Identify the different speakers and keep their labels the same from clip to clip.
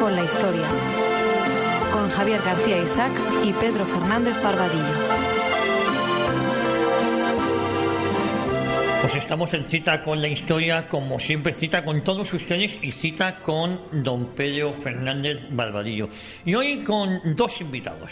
Speaker 1: con la historia, con Javier García Isaac y Pedro Fernández Barbadillo.
Speaker 2: Pues estamos en Cita con la Historia, como siempre, cita con todos ustedes y cita con don Pedro Fernández Barbadillo. Y hoy con dos invitados.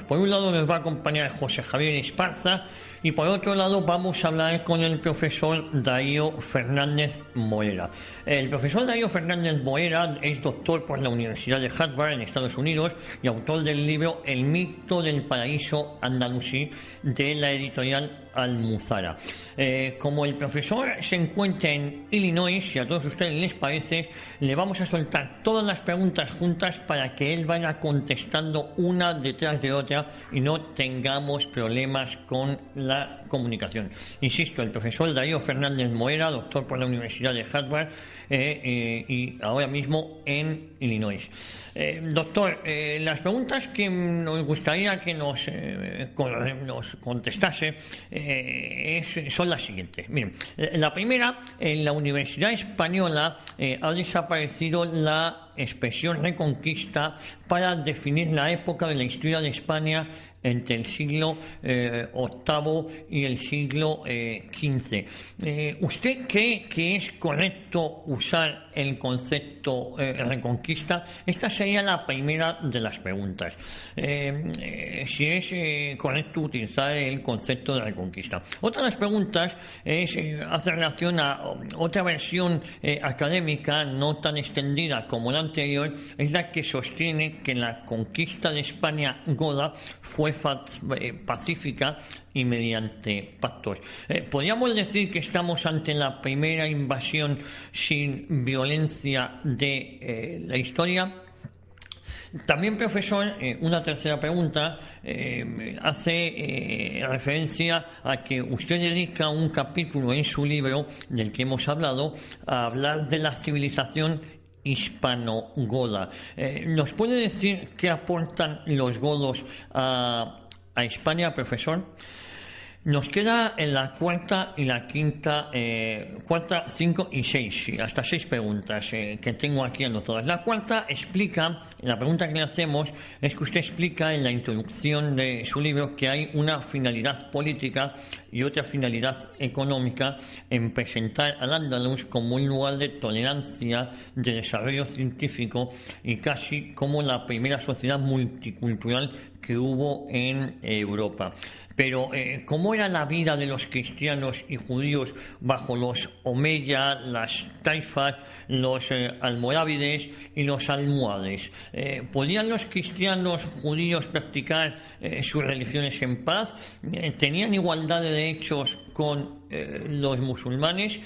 Speaker 2: Por un lado nos va a acompañar José Javier Esparza y por otro lado vamos a hablar con el profesor Darío Fernández Moera. El profesor Darío Fernández Moera es doctor por la Universidad de Harvard en Estados Unidos y autor del libro El mito del paraíso andalusí de la editorial Almuzara. Como el profesor se encuentra en Illinois, si a todos ustedes les parece, le vamos a soltar todas las preguntas juntas para que él vaya contestando una detrás de otra y no tengamos problemas con la comunicación. Insisto, el profesor Darío Fernández Moera, doctor por la Universidad de Harvard y ahora mismo en Illinois. Doctor, las preguntas que nos gustaría que nos contestase son las siguientes. Miren, la primera, en la Universidad Española ha desaparecido la expresión Reconquista para definir la época de la historia de España entre el siglo VIII y el siglo XV. ¿Usted cree que es correcto usar el concepto Reconquista? Esta sería la primera de las preguntas. Si es correcto utilizar el concepto de Reconquista. Otra de las preguntas hace relación a otra versión académica no tan extendida como la anterior, es la que sostiene que la conquista de España goda fue pacífica y mediante pactos. ¿Podríamos decir que estamos ante la primera invasión sin violencia de la historia? También, profesor, una tercera pregunta hace referencia a que usted dedica un capítulo en su libro, del que hemos hablado, a hablar de la civilización hispano-goda. ¿Nos puede decir qué aportan los godos a España, profesor? Nos queda en la cuarta y la quinta, cuarta, 5 y 6, sí, hasta 6 preguntas que tengo aquí anotadas. La cuarta explica, la pregunta que le hacemos es que usted explica en la introducción de su libro que hay una finalidad política y otra finalidad económica en presentar al andaluz como un lugar de tolerancia, de desarrollo científico y casi como la primera sociedad multicultural que hubo en Europa. Pero, ¿cómo era la vida de los cristianos y judíos bajo los Omeya, las Taifas, los almorávides y los almohades? ¿Podían los cristianos judíos practicar sus religiones en paz? ¿Tenían igualdad de derechos con los musulmanes?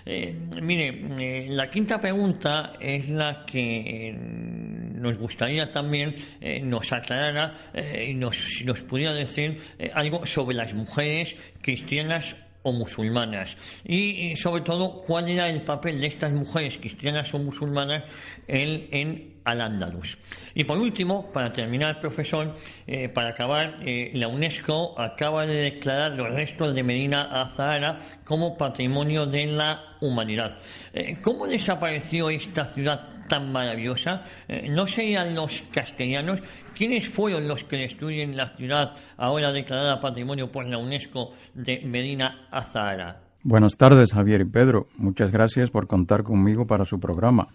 Speaker 2: La quinta pregunta es la que nos gustaría también nos aclarara y nos pudiera decir algo sobre las mujeres cristianas o musulmanas y sobre todo cuál era el papel de estas mujeres cristianas o musulmanas en Al-Ándalus. Y por último, para terminar, profesor, para acabar, la UNESCO acaba de declarar los restos de Medina Azahara como patrimonio de la humanidad. ¿Cómo desapareció esta ciudad tan maravillosa? ¿No serían los castellanos? ¿Quiénes fueron los que destruyen la ciudad ahora declarada patrimonio por la UNESCO de Medina Azahara?
Speaker 3: Buenas tardes, Javier y Pedro. Muchas gracias por contar conmigo para su programa.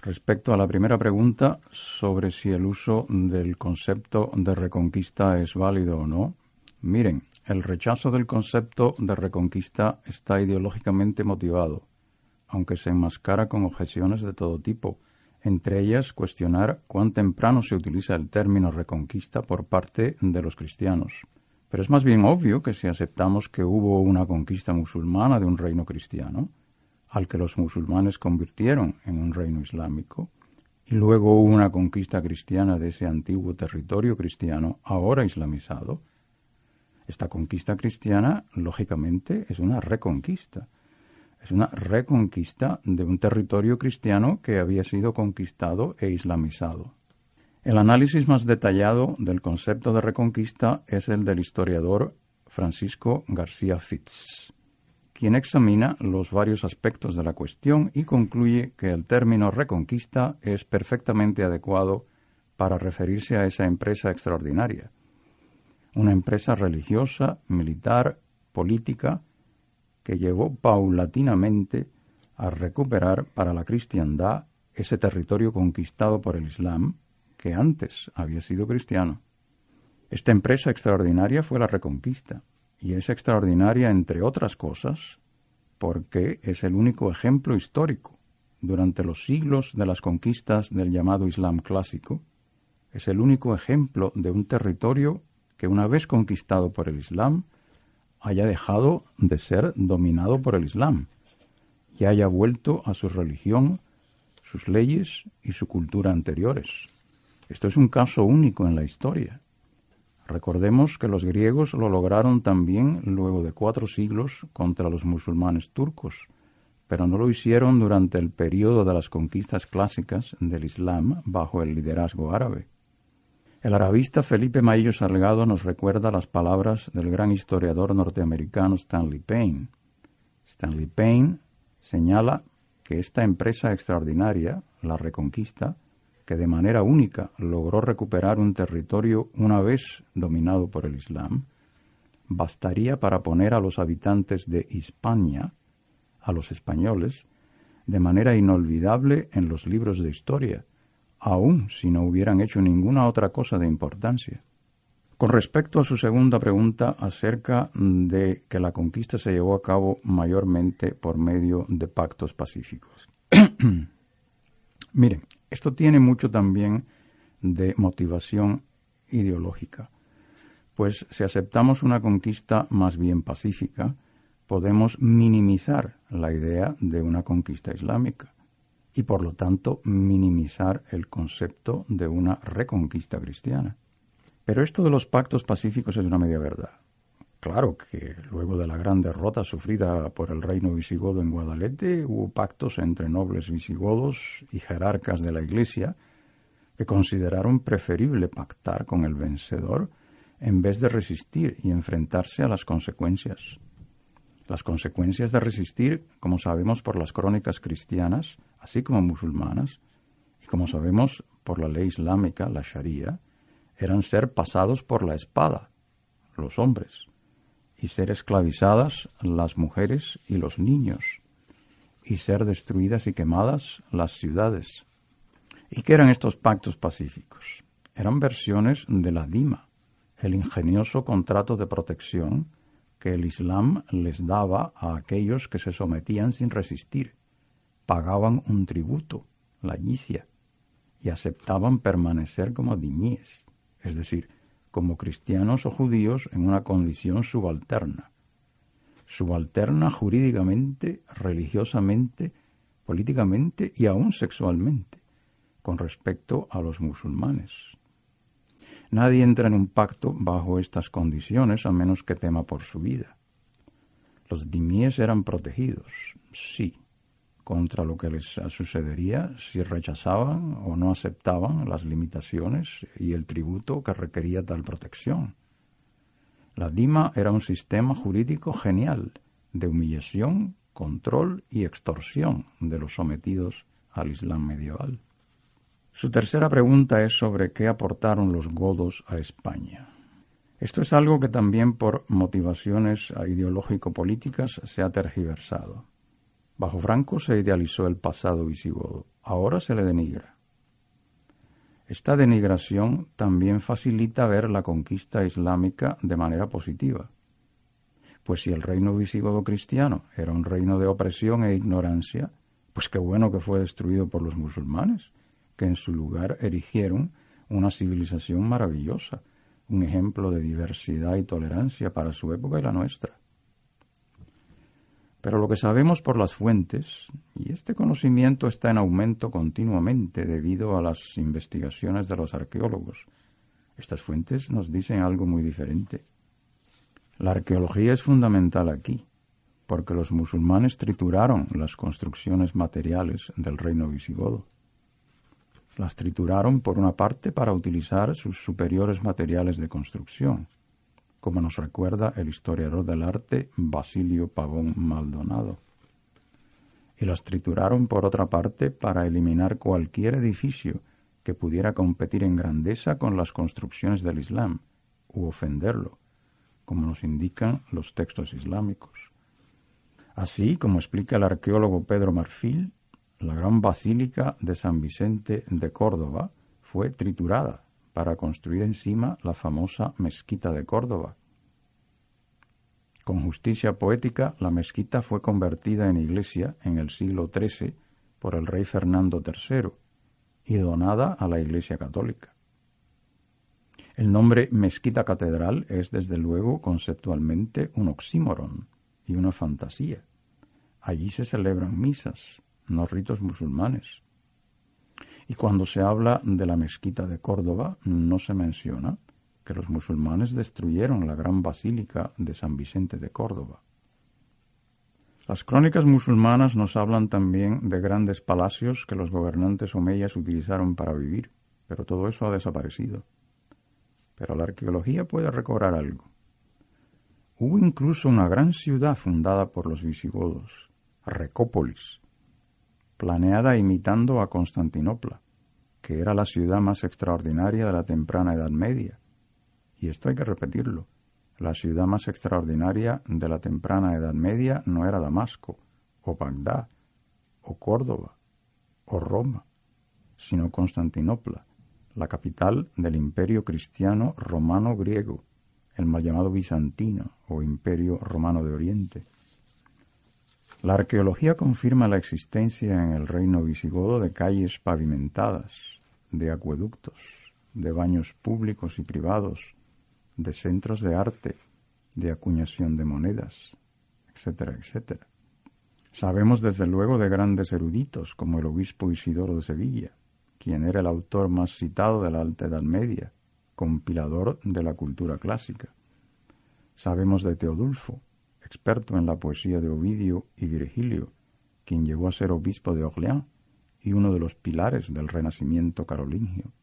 Speaker 3: Respecto a la primera pregunta sobre si el uso del concepto de reconquista es válido o no, miren, el rechazo del concepto de reconquista está ideológicamente motivado, aunque se enmascara con objeciones de todo tipo, entre ellas cuestionar cuán temprano se utiliza el término reconquista por parte de los cristianos. Pero es más bien obvio que si aceptamos que hubo una conquista musulmana de un reino cristiano, al que los musulmanes convirtieron en un reino islámico, y luego hubo una conquista cristiana de ese antiguo territorio cristiano ahora islamizado, esta conquista cristiana, lógicamente, es una reconquista. Es una reconquista de un territorio cristiano que había sido conquistado e islamizado. El análisis más detallado del concepto de reconquista es el del historiador Francisco García Fitz, quien examina los varios aspectos de la cuestión y concluye que el término reconquista es perfectamente adecuado para referirse a esa empresa extraordinaria. Una empresa religiosa, militar, política, que llevó paulatinamente a recuperar para la cristiandad ese territorio conquistado por el Islam, que antes había sido cristiano. Esta empresa extraordinaria fue la Reconquista, y es extraordinaria, entre otras cosas, porque es el único ejemplo histórico, durante los siglos de las conquistas del llamado Islam clásico, es el único ejemplo de un territorio que, una vez conquistado por el Islam, haya dejado de ser dominado por el Islam y haya vuelto a su religión, sus leyes y su cultura anteriores. Esto es un caso único en la historia. Recordemos que los griegos lo lograron también luego de 4 siglos contra los musulmanes turcos, pero no lo hicieron durante el período de las conquistas clásicas del Islam bajo el liderazgo árabe. El arabista Felipe Maillo Salgado nos recuerda las palabras del gran historiador norteamericano Stanley Payne. Stanley Payne señala que esta empresa extraordinaria, la Reconquista, que de manera única logró recuperar un territorio una vez dominado por el Islam, bastaría para poner a los habitantes de Hispania, a los españoles, de manera inolvidable en los libros de historia, aun si no hubieran hecho ninguna otra cosa de importancia. Con respecto a su segunda pregunta acerca de que la conquista se llevó a cabo mayormente por medio de pactos pacíficos. Miren, esto tiene mucho también de motivación ideológica, pues si aceptamos una conquista más bien pacífica, podemos minimizar la idea de una conquista islámica y por lo tanto minimizar el concepto de una reconquista cristiana. Pero esto de los pactos pacíficos es una media verdad. Claro que luego de la gran derrota sufrida por el reino visigodo en Guadalete, hubo pactos entre nobles visigodos y jerarcas de la Iglesia que consideraron preferible pactar con el vencedor en vez de resistir y enfrentarse a las consecuencias. Las consecuencias de resistir, como sabemos por las crónicas cristianas, así como musulmanas, y como sabemos por la ley islámica, la Sharia, eran ser pasados por la espada, los hombres, y ser esclavizadas las mujeres y los niños, y ser destruidas y quemadas las ciudades. ¿Y qué eran estos pactos pacíficos? Eran versiones de la Dima, el ingenioso contrato de protección que el Islam les daba a aquellos que se sometían sin resistir, pagaban un tributo, la yizia, y aceptaban permanecer como dimíes, es decir, como cristianos o judíos en una condición subalterna jurídicamente, religiosamente, políticamente y aún sexualmente, con respecto a los musulmanes. Nadie entra en un pacto bajo estas condiciones a menos que tema por su vida. Los dimíes eran protegidos, sí, contra lo que les sucedería si rechazaban o no aceptaban las limitaciones y el tributo que requería tal protección. La Dima era un sistema jurídico genial de humillación, control y extorsión de los sometidos al Islam medieval. Su tercera pregunta es sobre qué aportaron los godos a España. Esto es algo que también por motivaciones ideológico-políticas se ha tergiversado. Bajo Franco se idealizó el pasado visigodo, ahora se le denigra. Esta denigración también facilita ver la conquista islámica de manera positiva, pues si el reino visigodo cristiano era un reino de opresión e ignorancia, pues qué bueno que fue destruido por los musulmanes, que en su lugar erigieron una civilización maravillosa, un ejemplo de diversidad y tolerancia para su época y la nuestra. Pero lo que sabemos por las fuentes, y este conocimiento está en aumento continuamente debido a las investigaciones de los arqueólogos, estas fuentes nos dicen algo muy diferente. La arqueología es fundamental aquí, porque los musulmanes trituraron las construcciones materiales del reino visigodo. Las trituraron por una parte para utilizar sus superiores materiales de construcción, como nos recuerda el historiador del arte Basilio Pavón Maldonado. Y las trituraron por otra parte para eliminar cualquier edificio que pudiera competir en grandeza con las construcciones del Islam u ofenderlo, como nos indican los textos islámicos. Así, como explica el arqueólogo Pedro Marfil, la gran basílica de San Vicente de Córdoba fue triturada para construir encima la famosa mezquita de Córdoba. Con justicia poética, la mezquita fue convertida en iglesia en el siglo XIII por el rey Fernando III y donada a la Iglesia Católica. El nombre mezquita catedral es desde luego conceptualmente un oxímoron y una fantasía. Allí se celebran misas, no ritos musulmanes. Y cuando se habla de la mezquita de Córdoba, no se menciona que los musulmanes destruyeron la gran basílica de San Vicente de Córdoba. Las crónicas musulmanas nos hablan también de grandes palacios que los gobernantes omeyas utilizaron para vivir, pero todo eso ha desaparecido. Pero la arqueología puede recobrar algo. Hubo incluso una gran ciudad fundada por los visigodos, Recópolis, planeada imitando a Constantinopla, que era la ciudad más extraordinaria de la temprana Edad Media. Y esto hay que repetirlo. La ciudad más extraordinaria de la temprana Edad Media no era Damasco, o Bagdad, o Córdoba, o Roma, sino Constantinopla, la capital del imperio cristiano romano-griego, el mal llamado bizantino o imperio romano de Oriente. La arqueología confirma la existencia en el reino visigodo de calles pavimentadas, de acueductos, de baños públicos y privados, de centros de arte, de acuñación de monedas, etcétera, etcétera. Sabemos desde luego de grandes eruditos como el obispo Isidoro de Sevilla, quien era el autor más citado de la Alta Edad Media, compilador de la cultura clásica. Sabemos de Teodulfo, experto en la poesía de Ovidio y Virgilio, quien llegó a ser obispo de Orleans y uno de los pilares del Renacimiento carolingio.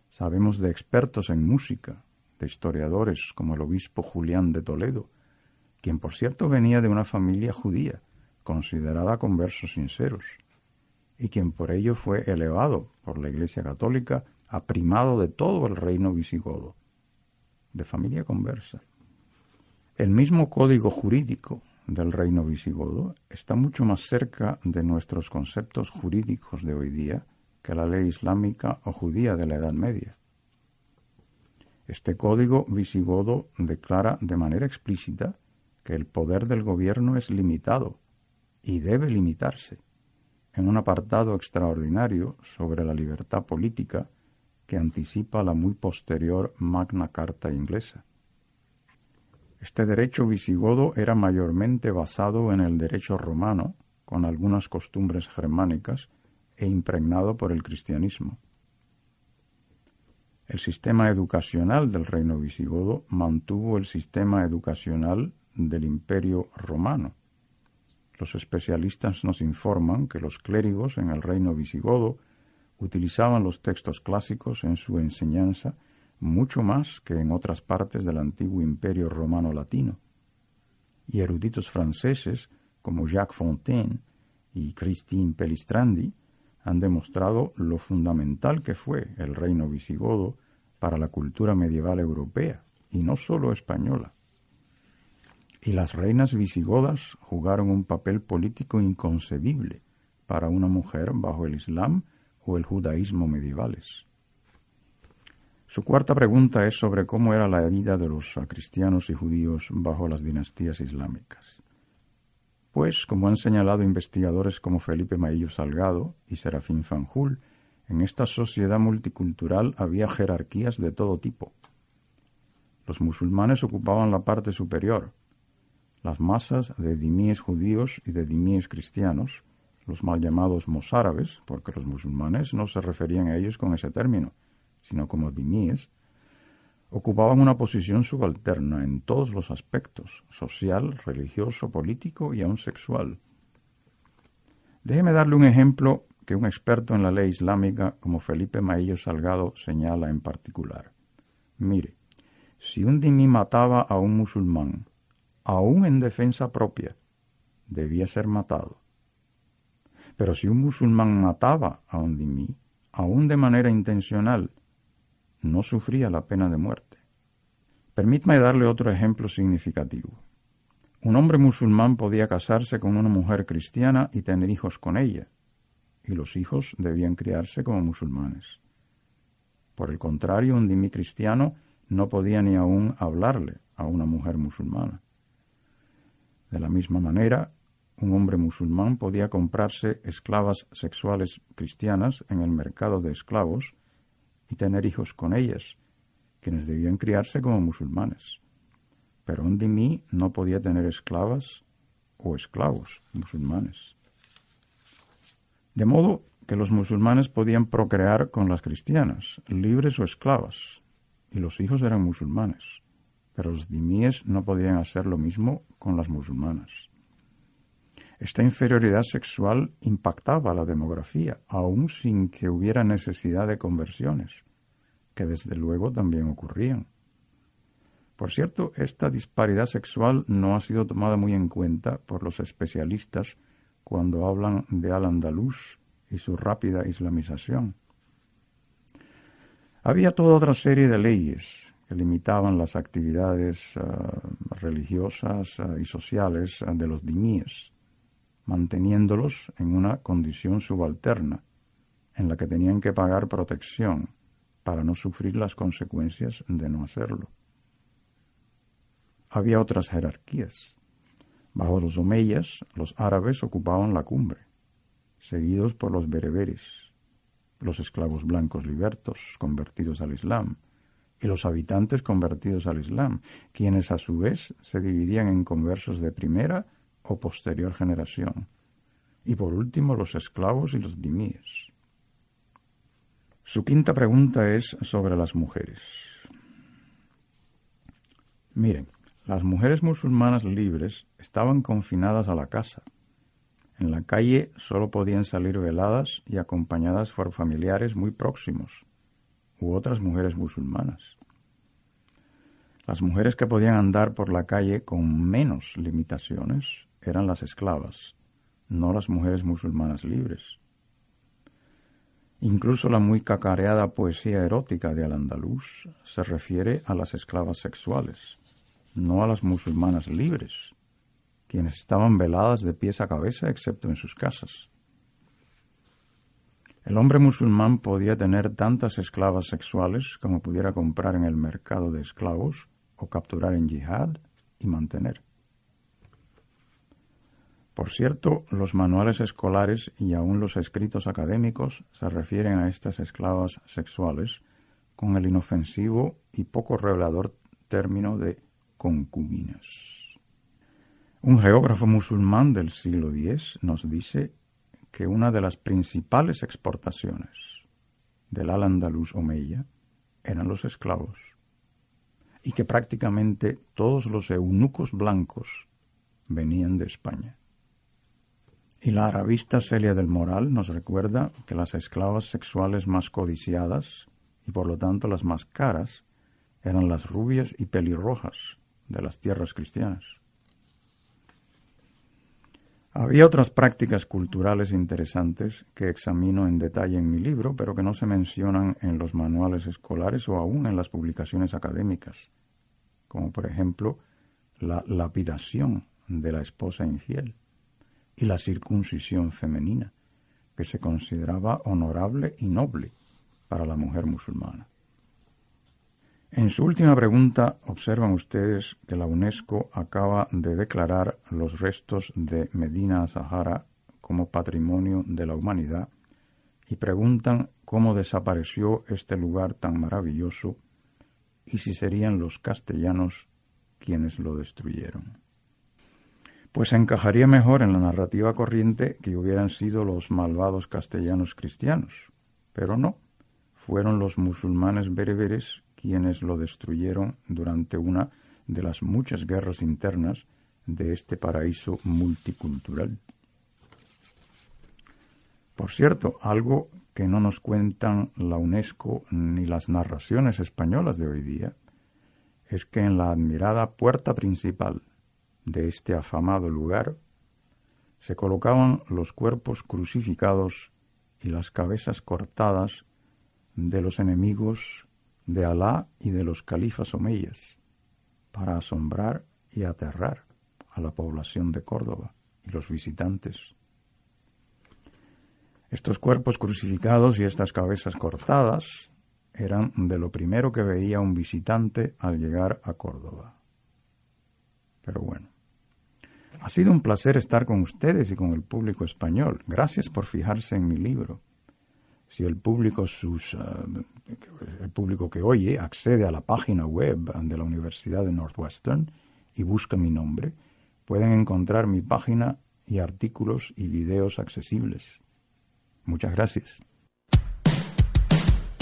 Speaker 3: Sabemos de expertos en música, de historiadores como el obispo Julián de Toledo, quien por cierto venía de una familia judía, considerada con versos sinceros, y quien por ello fue elevado por la Iglesia Católica a primado de todo el reino visigodo, de familia conversa. El mismo código jurídico del reino visigodo está mucho más cerca de nuestros conceptos jurídicos de hoy día que la ley islámica o judía de la Edad Media. Este código visigodo declara de manera explícita que el poder del gobierno es limitado y debe limitarse, en un apartado extraordinario sobre la libertad política que anticipa la muy posterior Magna Carta inglesa. Este derecho visigodo era mayormente basado en el derecho romano, con algunas costumbres germánicas, e impregnado por el cristianismo. El sistema educacional del reino visigodo mantuvo el sistema educacional del Imperio romano. Los especialistas nos informan que los clérigos en el reino visigodo utilizaban los textos clásicos en su enseñanza mucho más que en otras partes del antiguo Imperio romano latino. Y eruditos franceses como Jacques Fontaine y Christine Pellistrandi han demostrado lo fundamental que fue el reino visigodo para la cultura medieval europea, y no solo española. Y las reinas visigodas jugaron un papel político inconcebible para una mujer bajo el Islam o el judaísmo medievales. Su cuarta pregunta es sobre cómo era la vida de los cristianos y judíos bajo las dinastías islámicas. Pues, como han señalado investigadores como Felipe Maillo Salgado y Serafín Fanjul, en esta sociedad multicultural había jerarquías de todo tipo. Los musulmanes ocupaban la parte superior, las masas de dimíes judíos y de dimíes cristianos, los mal llamados mozárabes, porque los musulmanes no se referían a ellos con ese término, sino como dimíes, ocupaban una posición subalterna en todos los aspectos, social, religioso, político y aun sexual. Déjeme darle un ejemplo que un experto en la ley islámica como Felipe Maillo Salgado señala en particular. Mire, Si un dhimmi mataba a un musulmán, aún en defensa propia, debía ser matado. Pero si un musulmán mataba a un dhimmi, aún de manera intencional, no sufría la pena de muerte. Permítame darle otro ejemplo significativo. Un hombre musulmán podía casarse con una mujer cristiana y tener hijos con ella, y los hijos debían criarse como musulmanes. Por el contrario, un dhimmi cristiano no podía ni aún hablarle a una mujer musulmana. De la misma manera, un hombre musulmán podía comprarse esclavas sexuales cristianas en el mercado de esclavos y tener hijos con ellas, quienes debían criarse como musulmanes. Pero un dhimmi no podía tener esclavas o esclavos musulmanes. De modo que los musulmanes podían procrear con las cristianas, libres o esclavas, y los hijos eran musulmanes, pero los dhimíes no podían hacer lo mismo con las musulmanas. Esta inferioridad sexual impactaba la demografía, aun sin que hubiera necesidad de conversiones, que desde luego también ocurrían. Por cierto, esta disparidad sexual no ha sido tomada muy en cuenta por los especialistas cuando hablan de Al-Ándalus y su rápida islamización. Había toda otra serie de leyes que limitaban las actividades religiosas y sociales de los dhimíes, manteniéndolos en una condición subalterna, en la que tenían que pagar protección para no sufrir las consecuencias de no hacerlo. Había otras jerarquías. Bajo los omeyas, los árabes ocupaban la cumbre, seguidos por los bereberes, los esclavos blancos libertos convertidos al Islam, y los habitantes convertidos al Islam, quienes a su vez se dividían en conversos de primera o posterior generación, y por último los esclavos y los dhimíes. Su quinta pregunta es sobre las mujeres. Miren, las mujeres musulmanas libres estaban confinadas a la casa. En la calle solo podían salir veladas y acompañadas por familiares muy próximos u otras mujeres musulmanas. Las mujeres que podían andar por la calle con menos limitaciones eran las esclavas, no las mujeres musulmanas libres. Incluso la muy cacareada poesía erótica de Al-Ándalus se refiere a las esclavas sexuales, no a las musulmanas libres, quienes estaban veladas de pies a cabeza excepto en sus casas. El hombre musulmán podía tener tantas esclavas sexuales como pudiera comprar en el mercado de esclavos o capturar en yihad y mantener. Por cierto, los manuales escolares y aun los escritos académicos se refieren a estas esclavas sexuales con el inofensivo y poco revelador término de concubinas. Un geógrafo musulmán del siglo X nos dice que una de las principales exportaciones del Al-Ándalus omeya eran los esclavos, y que prácticamente todos los eunucos blancos venían de España. Y la arabista Celia del Moral nos recuerda que las esclavas sexuales más codiciadas, y por lo tanto las más caras, eran las rubias y pelirrojas de las tierras cristianas. Había otras prácticas culturales interesantes que examino en detalle en mi libro, pero que no se mencionan en los manuales escolares o aún en las publicaciones académicas, como por ejemplo la lapidación de la esposa infiel y la circuncisión femenina, que se consideraba honorable y noble para la mujer musulmana. En su última pregunta, observan ustedes que la UNESCO acaba de declarar los restos de Medina Sahara como patrimonio de la humanidad y preguntan cómo desapareció este lugar tan maravilloso y si serían los castellanos quienes lo destruyeron. Pues encajaría mejor en la narrativa corriente que hubieran sido los malvados castellanos cristianos, pero no, fueron los musulmanes bereberes quienes lo destruyeron durante una de las muchas guerras internas de este paraíso multicultural. Por cierto, algo que no nos cuentan la UNESCO ni las narraciones españolas de hoy día, es que en la admirada puerta principal de este afamado lugar se colocaban los cuerpos crucificados y las cabezas cortadas de los enemigos de Alá y de los califas omeyas, para asombrar y aterrar a la población de Córdoba y los visitantes. Estos cuerpos crucificados y estas cabezas cortadas eran de lo primero que veía un visitante al llegar a Córdoba. Pero bueno, ha sido un placer estar con ustedes y con el público español. Gracias por fijarse en mi libro. Si el público que oye accede a la página web de la Universidad de Northwestern y busca mi nombre, pueden encontrar mi página y artículos y videos accesibles. Muchas gracias.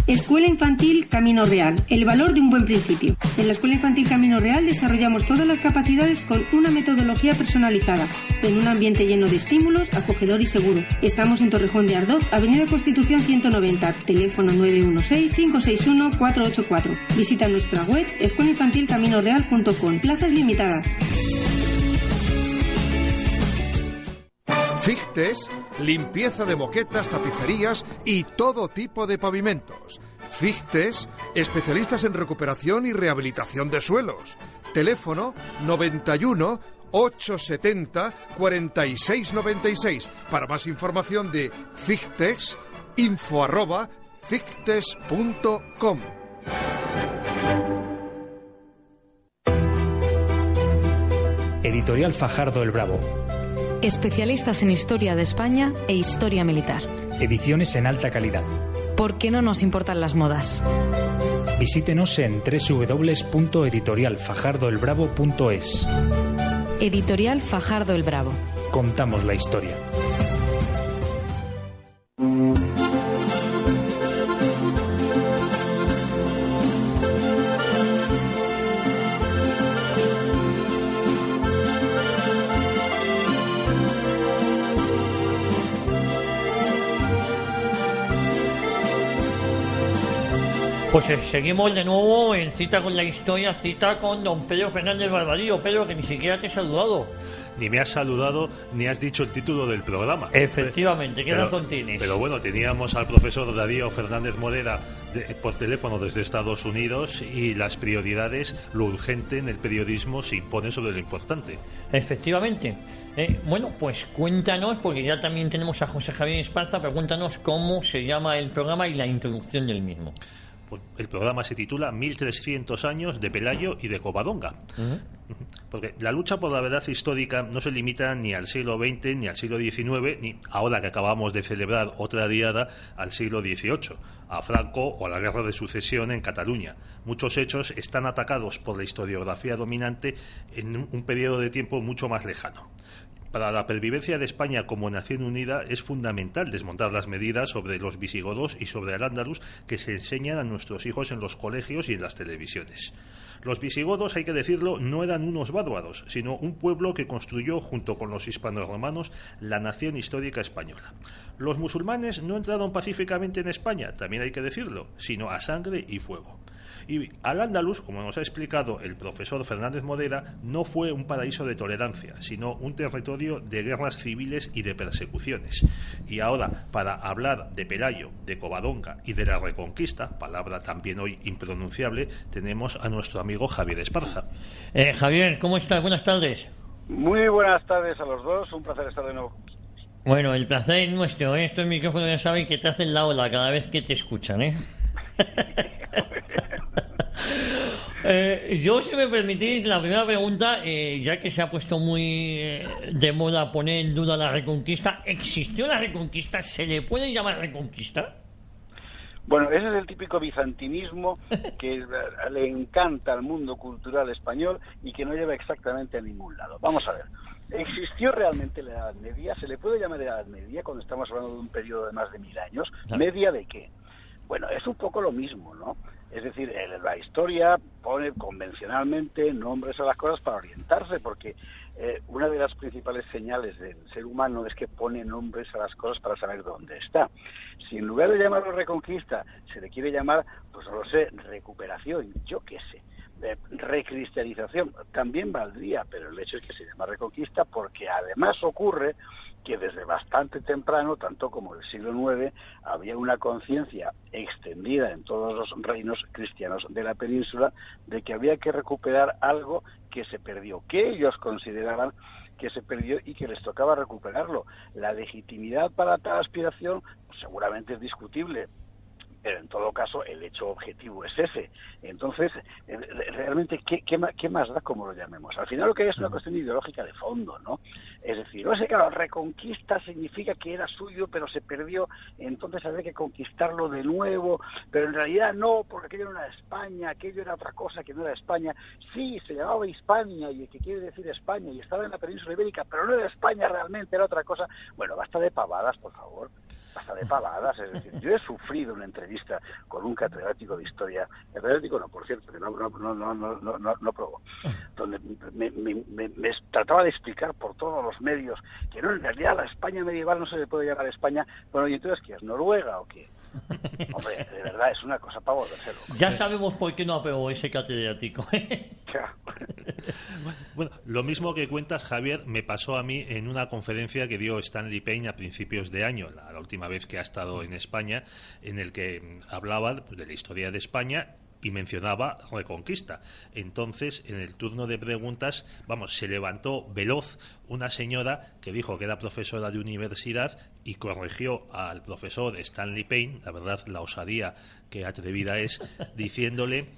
Speaker 4: Escuela Infantil Camino Real, el valor de un buen principio. En la Escuela Infantil Camino Real desarrollamos todas las capacidades con una metodología personalizada, en un ambiente lleno de estímulos, acogedor y seguro. Estamos en Torrejón de Ardoz, Avenida Constitución 190, teléfono 916-561-484. Visita nuestra web escuelainfantilcaminoreal.com. Plazas limitadas.
Speaker 5: Fichtes, limpieza de moquetas, tapicerías y todo tipo de pavimentos. Fichtes, especialistas en recuperación y rehabilitación de suelos. Teléfono 91 870 4696. Para más información de Fichtes, info@fichtes.com.
Speaker 6: Editorial Fajardo el Bravo.
Speaker 1: Especialistas en historia de España e historia militar.
Speaker 6: Ediciones en alta calidad.
Speaker 1: ¿Por qué no nos importan las modas?
Speaker 6: Visítenos en www.editorialfajardoelbravo.es.
Speaker 1: Editorial Fajardo el Bravo.
Speaker 6: Contamos la historia.
Speaker 2: Pues seguimos de nuevo en Cita con la Historia, cita con don Pedro Fernández Barbadillo. Pedro, que ni siquiera te he saludado.
Speaker 7: Ni me has saludado ni has dicho el título del programa.
Speaker 2: Efectivamente, ¿qué razón tienes?
Speaker 7: Pero bueno, teníamos al profesor Darío Fernández Morera por teléfono desde Estados Unidos y las prioridades, lo urgente en el periodismo se impone sobre lo importante.
Speaker 2: Efectivamente. Bueno, pues cuéntanos, porque ya también tenemos a José Javier Esparza, pero cuéntanos cómo se llama el programa y la introducción del mismo.
Speaker 7: El programa se titula 1300 años de Pelayo y de Covadonga. Porque la lucha por la verdad histórica no se limita ni al siglo XX, ni al siglo XIX, ni ahora que acabamos de celebrar otra diada, al siglo XVIII, a Franco o a la Guerra de Sucesión en Cataluña. Muchos hechos están atacados por la historiografía dominante en un periodo de tiempo mucho más lejano. Para la pervivencia de España como nación unida es fundamental desmontar las medidas sobre los visigodos y sobre Al-Ándalus que se enseñan a nuestros hijos en los colegios y en las televisiones. Los visigodos, hay que decirlo, no eran unos bárbaros, sino un pueblo que construyó, junto con los hispanorromanos, la nación histórica española. Los musulmanes no entraron pacíficamente en España, también hay que decirlo, sino a sangre y fuego. Y Al-Ándalus, como nos ha explicado el profesor Fernández Morera, no fue un paraíso de tolerancia, sino un territorio de guerras civiles y de persecuciones. Y ahora, para hablar de Pelayo, de Covadonga y de la Reconquista, palabra también hoy impronunciable, tenemos a nuestro amigo Javier Esparza.
Speaker 2: Javier, ¿cómo estás? Buenas tardes.
Speaker 8: Muy buenas tardes a los dos, un placer estar de nuevo.
Speaker 2: Bueno, el placer es nuestro, ¿eh? Estos micrófonos ya saben que te hacen la ola cada vez que te escuchan, ¿eh? Yo, si me permitís, la primera pregunta, ya que se ha puesto muy de moda poner en duda la Reconquista, ¿existió la Reconquista? ¿Se le puede llamar Reconquista?
Speaker 8: Bueno, ese es el típico bizantinismo que le encanta al mundo cultural español y que no lleva exactamente a ningún lado. Vamos a ver, ¿existió realmente la Edad Media? ¿Se le puede llamar Edad Media cuando estamos hablando de un periodo de más de 1000 años? ¿Media de qué? Bueno, es un poco lo mismo, ¿no? Es decir, la historia pone convencionalmente nombres a las cosas para orientarse, porque una de las principales señales del ser humano es que pone nombres a las cosas para saber dónde está. Si en lugar de llamarlo Reconquista se le quiere llamar, pues no lo sé, recuperación, yo qué sé. recristianización también valdría, pero el hecho es que se llama Reconquista porque además ocurre que desde bastante temprano, tanto como el siglo IX, había una conciencia extendida en todos los reinos cristianos de la península de que había que recuperar algo que se perdió, que ellos consideraban que se perdió y que les tocaba recuperarlo. La legitimidad para tal aspiración pues, seguramente es discutible, pero en todo caso el hecho objetivo es ese. Entonces, realmente, ¿qué más da como lo llamemos? Al final lo que hay es una cuestión ideológica de fondo, ¿no? Es decir, no sé, claro, reconquista significa que era suyo, pero se perdió, entonces había que conquistarlo de nuevo, pero en realidad no, porque aquello no era España, aquello era otra cosa que no era España. Sí, se llamaba Hispania, y que quiere decir España, y estaba en la península ibérica, pero no era España realmente, era otra cosa. Bueno, basta de pavadas, por favor. Basta de pavadas, es decir, yo he sufrido una entrevista con un catedrático de historia, catedrático no, por cierto, que no probó, donde me trataba de explicar por todos los medios que no, en realidad la España medieval no se le puede llamar España. Bueno, ¿y entonces qué es? ¿Noruega o qué? Hombre, de verdad, es una cosa para volvérselo.
Speaker 2: Ya sabemos por qué no aprobó ese catedrático.
Speaker 7: Bueno, lo mismo que cuentas, Javier, me pasó a mí en una conferencia que dio Stanley Payne a principios de año, la última vez que ha estado en España, en el que hablaba pues, de la historia de España y mencionaba Reconquista. Entonces, en el turno de preguntas, se levantó veloz una señora que dijo que era profesora de universidad y corrigió al profesor Stanley Payne, la verdad, la osadía que atrevida es, diciéndole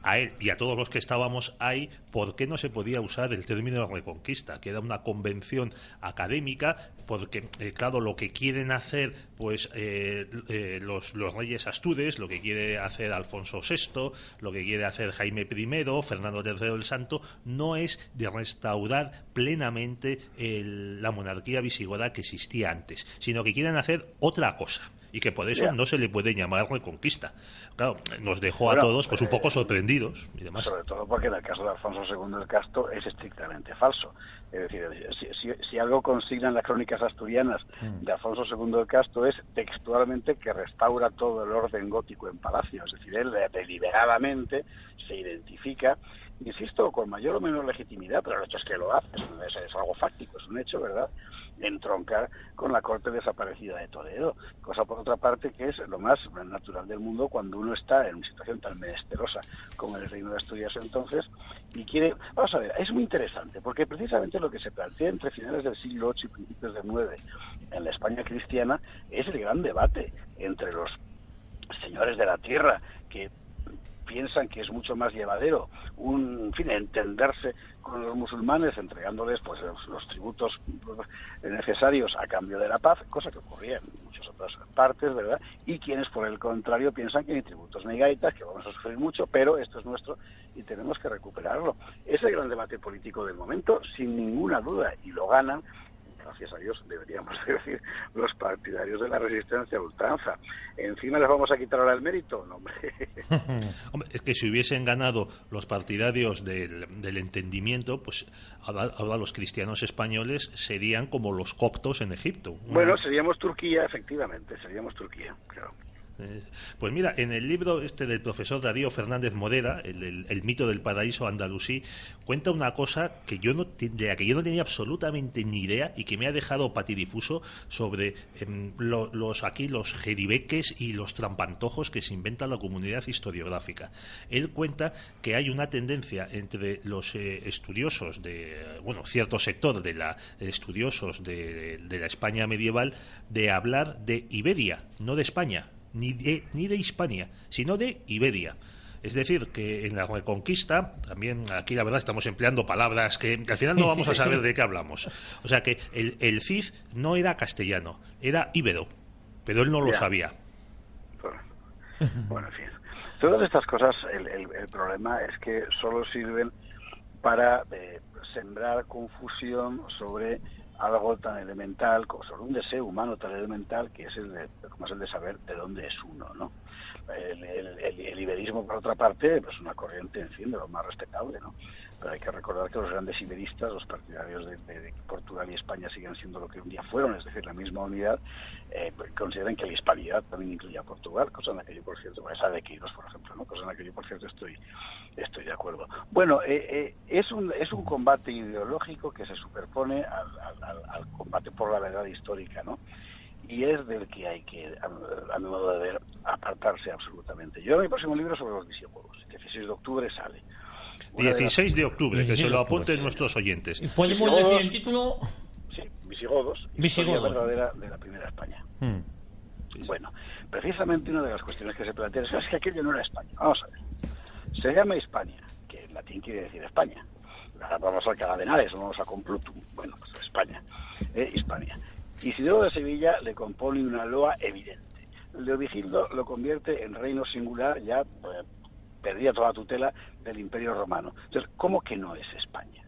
Speaker 7: a él y a todos los que estábamos ahí por qué no se podía usar el término Reconquista, que era una convención académica, porque, claro, lo que quieren hacer pues los reyes astures, lo que quiere hacer Alfonso VI, lo que quiere hacer Jaime I, Fernando III el Santo, no es de restaurar plenamente la monarquía visigoda que existía antes, sino que quieren hacer otra cosa. Y que por eso no se le puede llamar Reconquista. Claro, nos dejó a todos pues un poco sorprendidos y demás.
Speaker 8: Sobre todo porque en el caso de Alfonso II el Casto es estrictamente falso. Es decir, si algo consignan las crónicas asturianas de Alfonso II el Casto es textualmente que restaura todo el orden gótico en palacio. Es decir, él deliberadamente se identifica, insisto, con mayor o menor legitimidad, pero el hecho es que lo hace, es algo fáctico, es un hecho, ¿verdad?, entroncar con la corte desaparecida de Toledo, cosa por otra parte que es lo más natural del mundo cuando uno está en una situación tan menesterosa como el Reino de Asturias entonces y quiere... Vamos a ver, es muy interesante porque precisamente lo que se plantea entre finales del siglo VIII y principios del IX en la España cristiana es el gran debate entre los señores de la tierra que piensan que es mucho más llevadero entenderse con los musulmanes entregándoles pues los tributos necesarios a cambio de la paz, cosa que ocurría en muchas otras partes, ¿verdad? Y quienes por el contrario piensan que ni tributos ni gaitas, que vamos a sufrir mucho, pero esto es nuestro y tenemos que recuperarlo. Es el gran debate político del momento, sin ninguna duda, y lo ganan, gracias a Dios, deberíamos decir, los partidarios de la resistencia a ultranza. ¿Encima les vamos a quitar ahora el mérito? No, hombre.
Speaker 7: Hombre, es que si hubiesen ganado los partidarios del entendimiento, pues ahora los cristianos españoles serían como los coptos en Egipto.
Speaker 8: Bueno, seríamos Turquía, efectivamente, seríamos Turquía, claro.
Speaker 7: Pues mira, en el libro del profesor Darío Fernández Modera, el mito del paraíso andalusí, cuenta una cosa de la que yo no tenía absolutamente ni idea y que me ha dejado patidifuso sobre los jeribeques y los trampantojos que se inventa la comunidad historiográfica. Él cuenta que hay una tendencia entre los estudiosos cierto sector de estudiosos de la España medieval de hablar de Iberia, no de España. Ni de Hispania, sino de Iberia. Es decir, que en la Reconquista, también aquí la verdad estamos empleando palabras que al final no vamos a saber de qué hablamos. O sea que el Cid no era castellano, era íbero, pero él no lo sabía.
Speaker 8: Bueno, en fin. Todas estas cosas, el problema es que solo sirven para sembrar confusión sobre algo tan elemental, sobre un deseo humano tan elemental que es el de saber de dónde es uno, ¿no? El iberismo, por otra parte, es una corriente, en fin, de lo más respetable, ¿no? Pero hay que recordar que los grandes iberistas, los partidarios de que Portugal y España sigan siendo lo que un día fueron, es decir, la misma unidad, consideran que la hispanidad también incluye a Portugal, cosa en la que yo, por cierto, esa de Queiroz, por ejemplo, ¿no? Cosa en la que yo, por cierto, estoy de acuerdo. Bueno, es un combate ideológico que se superpone al combate por la verdad histórica, ¿no? Y es del que hay que, a mi modo de ver, apartarse absolutamente. Yo en mi próximo libro sobre los visigodos, el 16 de octubre sale.
Speaker 7: 16 de octubre, que se lo apunten nuestros oyentes.
Speaker 2: ¿Podemos decir el título?
Speaker 8: Sí, visigodos. Historia verdadera de la primera España. Sí. Bueno, precisamente una de las cuestiones que se plantea es que aquello no era España. Vamos a ver. Se llama Hispania, que en latín quiere decir España. Ahora vamos a Caladenares, vamos a Complutum. Bueno, pues España, Hispania. Isidoro de Sevilla le compone una loa evidente. Leovigildo lo convierte en reino singular, ya perdía toda tutela del Imperio Romano. Entonces, ¿cómo que no es España?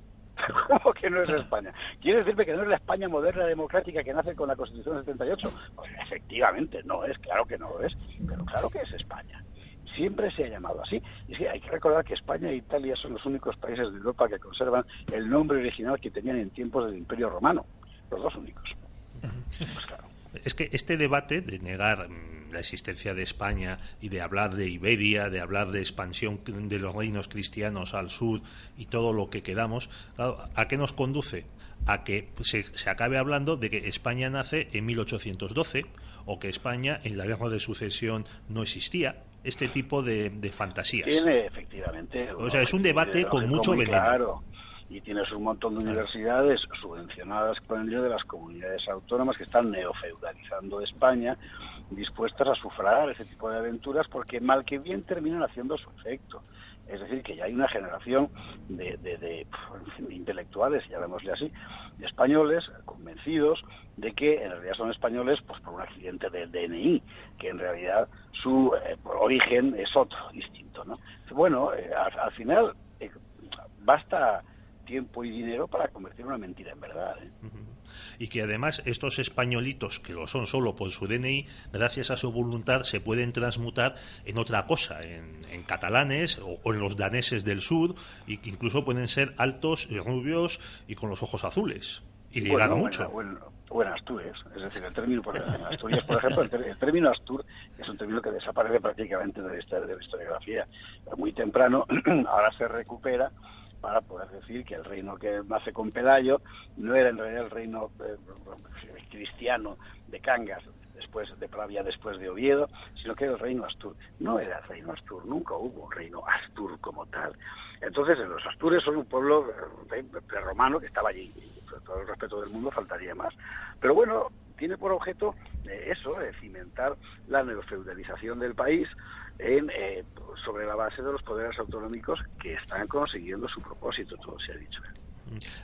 Speaker 8: ¿Cómo que no es España? ¿Quiere decirme que no es la España moderna democrática que nace con la Constitución del 78? Pues efectivamente no es, claro que no lo es, pero claro que es España. Siempre se ha llamado así. Y es que hay que recordar que España e Italia son los únicos países de Europa que conservan el nombre original que tenían en tiempos del Imperio Romano. Los dos únicos. Pues claro.
Speaker 7: Es que este debate de negar la existencia de España y de hablar de Iberia, de hablar de expansión de los reinos cristianos al sur y todo lo que queramos, claro, ¿a qué nos conduce? A que se acabe hablando de que España nace en 1812 o que España en la guerra de sucesión no existía. Este tipo de fantasías.
Speaker 8: Tiene, efectivamente.
Speaker 7: O sea, es un debate con mucho veneno.
Speaker 8: Claro. Y tienes un montón de universidades subvencionadas con el dinero de las comunidades autónomas que están neofeudalizando España, dispuestas a sufragar ese tipo de aventuras porque mal que bien terminan haciendo su efecto. Es decir, que ya hay una generación de intelectuales, llamémosle así, de españoles convencidos de que en realidad son españoles pues por un accidente del DNI, que en realidad su origen es otro, distinto, ¿no? Bueno, al final basta tiempo y dinero para convertir una mentira en verdad, ¿eh?
Speaker 7: Y que además estos españolitos, que lo son solo por su DNI, gracias a su voluntad se pueden transmutar en otra cosa, en catalanes o en los daneses del sur, y que incluso pueden ser altos y rubios y con los ojos azules y ligar mucho.
Speaker 8: O en Astures, es decir, el término en Asturias, por ejemplo, el término Astur es un término que desaparece prácticamente de la historiografía muy temprano. Ahora se recupera para poder decir que el reino que nace con Pelayo no era en realidad el reino cristiano de Cangas después de Pravia, después de Oviedo, sino que era el reino Astur. No era el reino Astur, nunca hubo un reino Astur como tal. Entonces, los Astures son un pueblo prerromano que estaba allí, y con todo el respeto del mundo faltaría más. Pero bueno, tiene por objeto cimentar la neofeudalización del país sobre la base de los poderes autonómicos que están consiguiendo su propósito, todo se ha dicho.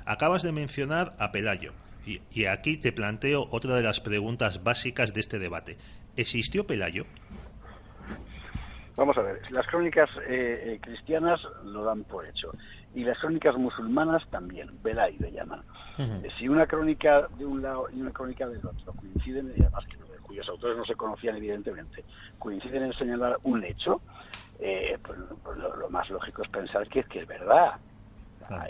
Speaker 7: Acabas de mencionar a Pelayo y aquí te planteo otra de las preguntas básicas de este debate. ¿Existió Pelayo?
Speaker 8: Vamos a ver, las crónicas cristianas lo dan por hecho y las crónicas musulmanas también, Belay le llaman. Si una crónica de un lado y una crónica del otro coinciden, y además cuyos autores no se conocían evidentemente, coinciden en señalar un hecho, pues lo más lógico es pensar que es verdad.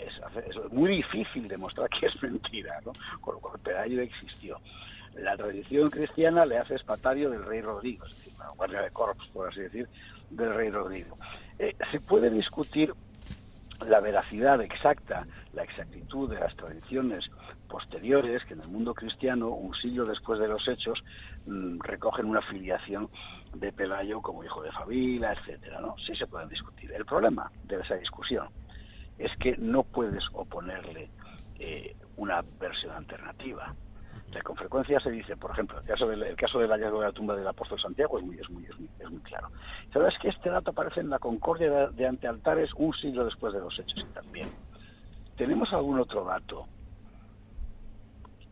Speaker 8: Es muy difícil demostrar que es mentira, ¿no? Con lo cual Pelayo existió. La tradición cristiana le hace espatario del rey Rodrigo, es decir, la guardia de corps, por así decir, del rey Rodrigo. Se puede discutir la veracidad exacta, la exactitud de las tradiciones posteriores que en el mundo cristiano, un siglo después de los hechos, recogen una filiación de Pelayo como hijo de Fabila, etcétera, ¿no? Sí se pueden discutir. El problema de esa discusión es que no puedes oponerle una versión alternativa. O sea, con frecuencia se dice, por ejemplo, el caso del hallazgo de la tumba del apóstol Santiago es muy claro. ¿Sabes que este dato aparece en la Concordia de ante altares un siglo después de los hechos? Y también, ¿tenemos algún otro dato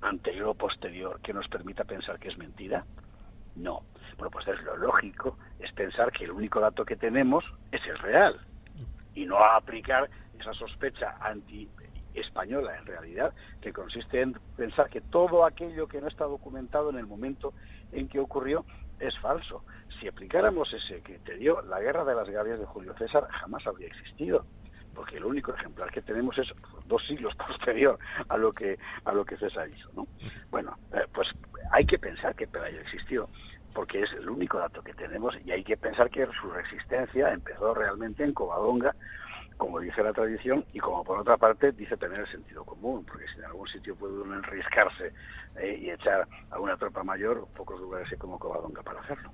Speaker 8: anterior o posterior que nos permita pensar que es mentira? No. Bueno, pues lo lógico es pensar que el único dato que tenemos es el real y no aplicar esa sospecha anti-española, en realidad, que consiste en pensar que todo aquello que no está documentado en el momento en que ocurrió es falso. Si aplicáramos ese criterio, la guerra de las Gabias de Julio César jamás habría existido, porque el único ejemplar que tenemos es 2 siglos posterior a lo que César hizo, ¿no? Bueno, pues hay que pensar que Pelayo existió, porque es el único dato que tenemos, y hay que pensar que su resistencia empezó realmente en Covadonga, como dice la tradición, y como por otra parte dice también el sentido común, porque si en algún sitio puede uno enriscarse y echar a una tropa mayor, pocos lugares hay como Covadonga para hacerlo.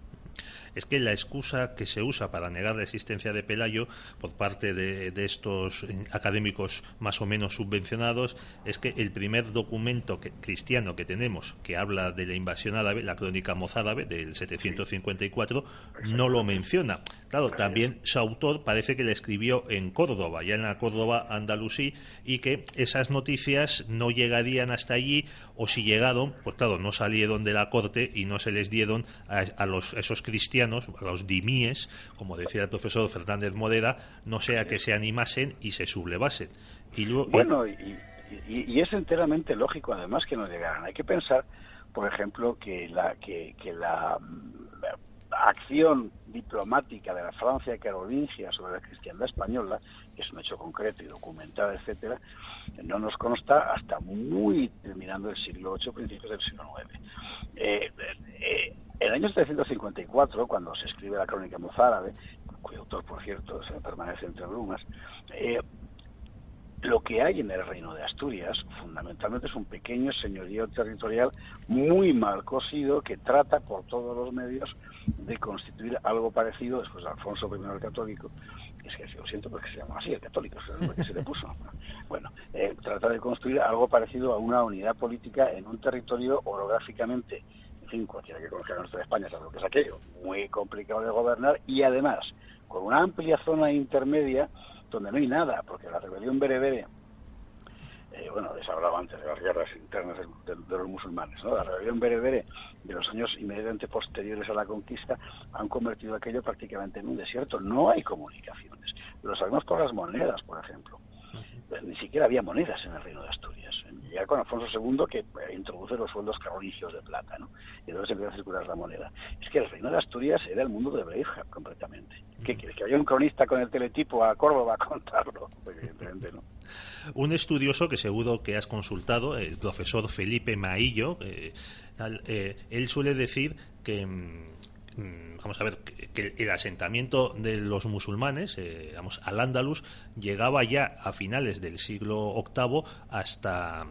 Speaker 7: Es que la excusa que se usa para negar la existencia de Pelayo por parte de estos académicos más o menos subvencionados es que el primer documento cristiano que tenemos que habla de la invasión árabe, la crónica mozárabe del 754, no lo menciona. Claro, también su autor parece que la escribió en Córdoba, ya en la Córdoba andalusí, y que esas noticias no llegarían hasta allí, o si llegaron, pues claro, no salieron de la corte y no se les dieron a esos cristianos, a los dimíes, como decía el profesor Fernández Morera, no sea que se animasen y se sublevasen. Y luego,
Speaker 8: bueno, y es enteramente lógico, además, que no llegaran. Hay que pensar, por ejemplo, que la acción diplomática de la Francia carolingia sobre la cristiandad española, que es un hecho concreto y documentado, etcétera, no nos consta hasta muy terminando el siglo VIII, principios del siglo IX. En el año 754, cuando se escribe la crónica mozárabe, cuyo autor, por cierto, se permanece entre brumas, lo que hay en el reino de Asturias, fundamentalmente, es un pequeño señorío territorial muy mal cosido que trata por todos los medios de constituir algo parecido, después de Alfonso I el Católico, es que lo siento porque se llama así, el Católico, es lo que se le puso. Bueno, trata de construir algo parecido a una unidad política en un territorio orográficamente, en fin, cualquiera que conozca la nuestra España sabe lo que es aquello, muy complicado de gobernar, y además con una amplia zona intermedia donde no hay nada, porque la rebelión berebere, les hablaba antes de las guerras internas de los musulmanes, ¿no? La rebelión berebere de los años inmediatamente posteriores a la conquista han convertido aquello prácticamente en un desierto. No hay comunicaciones. Lo sabemos por las monedas, por ejemplo. Ni siquiera había monedas en el reino de Asturias. Ya con Alfonso II, que introduce los sueldos carolingios de plata, ¿no? Y entonces empieza a circular la moneda. Es que el reino de Asturias era el mundo de Braveheart completamente. ¿Qué quieres? ¿Que haya un cronista con el teletipo a Córdoba a contarlo? Pues evidentemente no.
Speaker 7: Un estudioso que seguro que has consultado, el profesor Felipe Maillo, él suele decir que vamos a ver, que el asentamiento de los musulmanes, al Andalus, llegaba ya a finales del siglo VIII hasta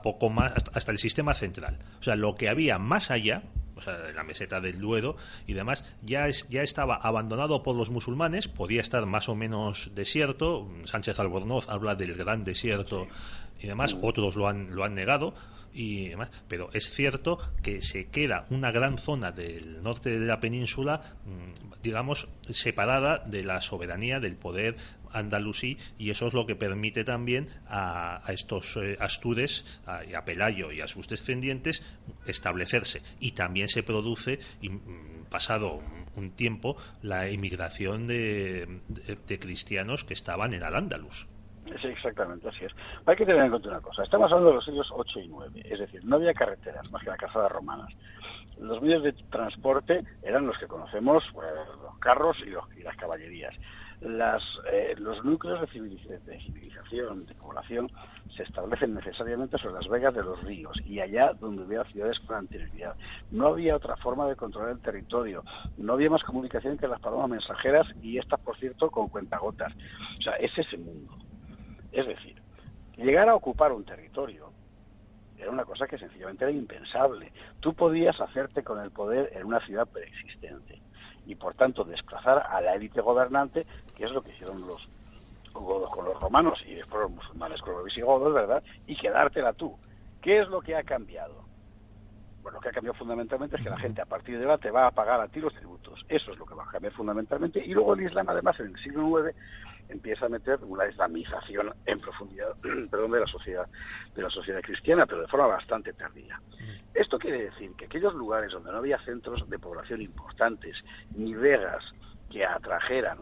Speaker 7: poco más, hasta el sistema central. O sea, lo que había más allá, o sea, la meseta del Duero y demás, ya estaba abandonado por los musulmanes, podía estar más o menos desierto. Sánchez Albornoz habla del gran desierto y demás, otros lo han negado y demás, pero es cierto que se queda una gran zona del norte de la península, digamos, separada de la soberanía, del poder andalusí, y eso es lo que permite también a estos astures, a Pelayo y a sus descendientes, establecerse. Y también se produce, pasado un tiempo, la emigración de cristianos que estaban en Al-Ándalus.
Speaker 8: Sí, exactamente, así es. Hay que tener en cuenta una cosa. Estamos hablando de los siglos 8 y 9, es decir, no había carreteras más que las calzadas romanas. Los medios de transporte eran los que conocemos, los carros y las caballerías. Los núcleos de civilización, de población, se establecen necesariamente sobre las vegas de los ríos y allá donde hubiera ciudades con anterioridad. No había otra forma de controlar el territorio. No había más comunicación que las palomas mensajeras, y estas, por cierto, con cuentagotas. O sea, es ese mundo. Es decir, llegar a ocupar un territorio era una cosa que sencillamente era impensable. Tú podías hacerte con el poder en una ciudad preexistente y, por tanto, desplazar a la élite gobernante, que es lo que hicieron los godos con los romanos y después los musulmanes con los visigodos, ¿verdad? Y quedártela tú. ¿Qué es lo que ha cambiado? Bueno, lo que ha cambiado fundamentalmente es que la gente a partir de ahora te va a pagar a ti los tributos. Eso es lo que va a cambiar fundamentalmente. Y luego el Islam, además, en el siglo IX empieza a meter una islamización en profundidad, de la sociedad cristiana, pero de forma bastante tardía. Esto quiere decir que aquellos lugares donde no había centros de población importantes, ni vegas que atrajeran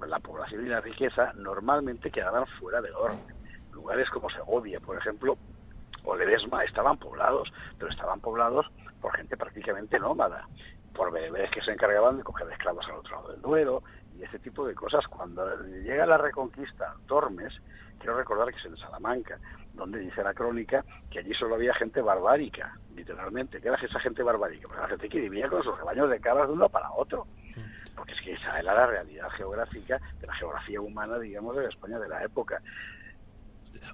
Speaker 8: la población y la riqueza, normalmente quedaban fuera del orden. Lugares como Segovia, por ejemplo, o Ledesma estaban poblados, pero estaban poblados por gente prácticamente nómada. por bereberes que se encargaban de coger esclavos al otro lado del Duero y ese tipo de cosas. Cuando llega la Reconquista, Tormes, quiero recordar que es en Salamanca, donde dice la crónica que allí solo había gente barbárica, literalmente. ¿Qué era esa gente barbárica? Pues la gente que vivía con sus rebaños de cabras de uno para otro. Porque es que esa era la realidad geográfica, de la geografía humana, digamos, de la España de la época.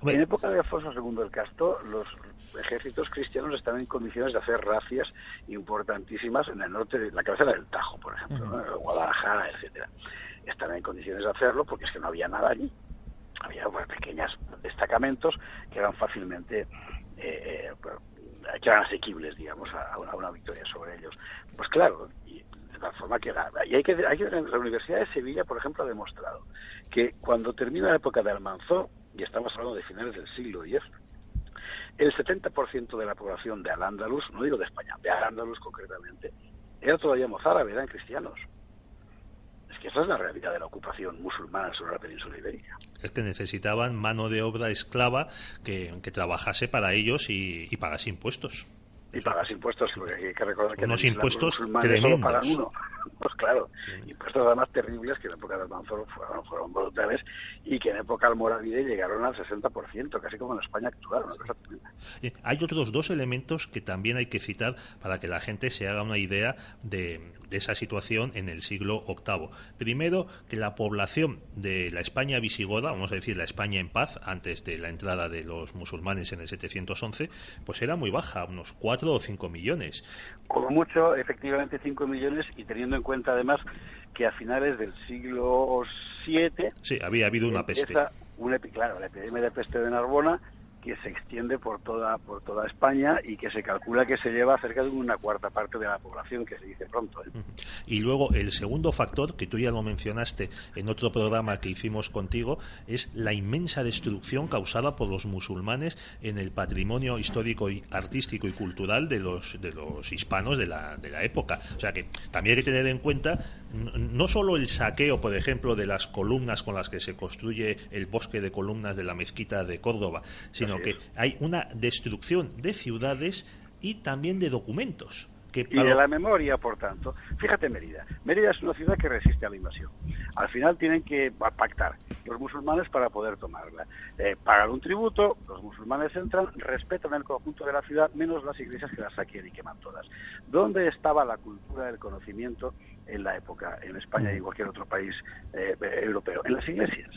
Speaker 8: En época de Alfonso II el Casto, los ejércitos cristianos están en condiciones de hacer racias importantísimas en el norte, de la cabecera del Tajo, por ejemplo, ¿no? Guadalajara, etcétera. Están en condiciones de hacerlo porque es que no había nada allí. Había pequeños destacamentos que eran fácilmente que eran asequibles, digamos, a una victoria sobre ellos. Pues claro, y de tal forma que la Universidad de Sevilla, por ejemplo, ha demostrado que cuando termina la época de Almanzor, y estamos hablando de finales del siglo X, el 70% de la población de Al-Ándalus, no digo de España, de Al-Ándalus concretamente, era todavía mozárabe, eran cristianos. Es que esa es la realidad de la ocupación musulmana sobre la península ibérica.
Speaker 7: Es que necesitaban mano de obra esclava que trabajase para ellos y pagase impuestos.
Speaker 8: Y pagas impuestos, porque hay que recordar que
Speaker 7: unos impuestos
Speaker 8: solo
Speaker 7: tremendos.
Speaker 8: pagan uno. Pues claro, impuestos además terribles que en la época de Almanzor fueron brutales y que en época almorávide llegaron al 60%, casi como en España actual, una cosa tremenda.
Speaker 7: Hay otros dos elementos que también hay que citar para que la gente se haga una idea de esa situación en el siglo VIII. Primero, que la población de la España visigoda, vamos a decir la España en paz, antes de la entrada de los musulmanes en el 711, pues era muy baja, unos 4 o 5 millones.
Speaker 8: Como mucho, efectivamente 5 millones, y teniendo en cuenta además que a finales del siglo VII...
Speaker 7: Sí, había habido una peste.
Speaker 8: La epidemia de peste de Narbona, que se extiende por toda España y que se calcula que se lleva cerca de una cuarta parte de la población, que se dice pronto.
Speaker 7: Y luego el segundo factor, que tú ya lo mencionaste en otro programa que hicimos contigo, es la inmensa destrucción causada por los musulmanes en el patrimonio histórico, y artístico y cultural de los hispanos de la época. O sea que también hay que tener en cuenta no solo el saqueo, por ejemplo, de las columnas con las que se construye el bosque de columnas de la mezquita de Córdoba, sino que hay una destrucción de ciudades y también de documentos. Y
Speaker 8: de la memoria, por tanto. Fíjate Mérida. Mérida es una ciudad que resiste a la invasión. Al final tienen que pactar los musulmanes para poder tomarla. Pagan un tributo, los musulmanes entran, respetan el conjunto de la ciudad, menos las iglesias que las saquean y queman todas. ¿Dónde estaba la cultura del conocimiento en la época, en España y en cualquier otro país europeo? En las iglesias.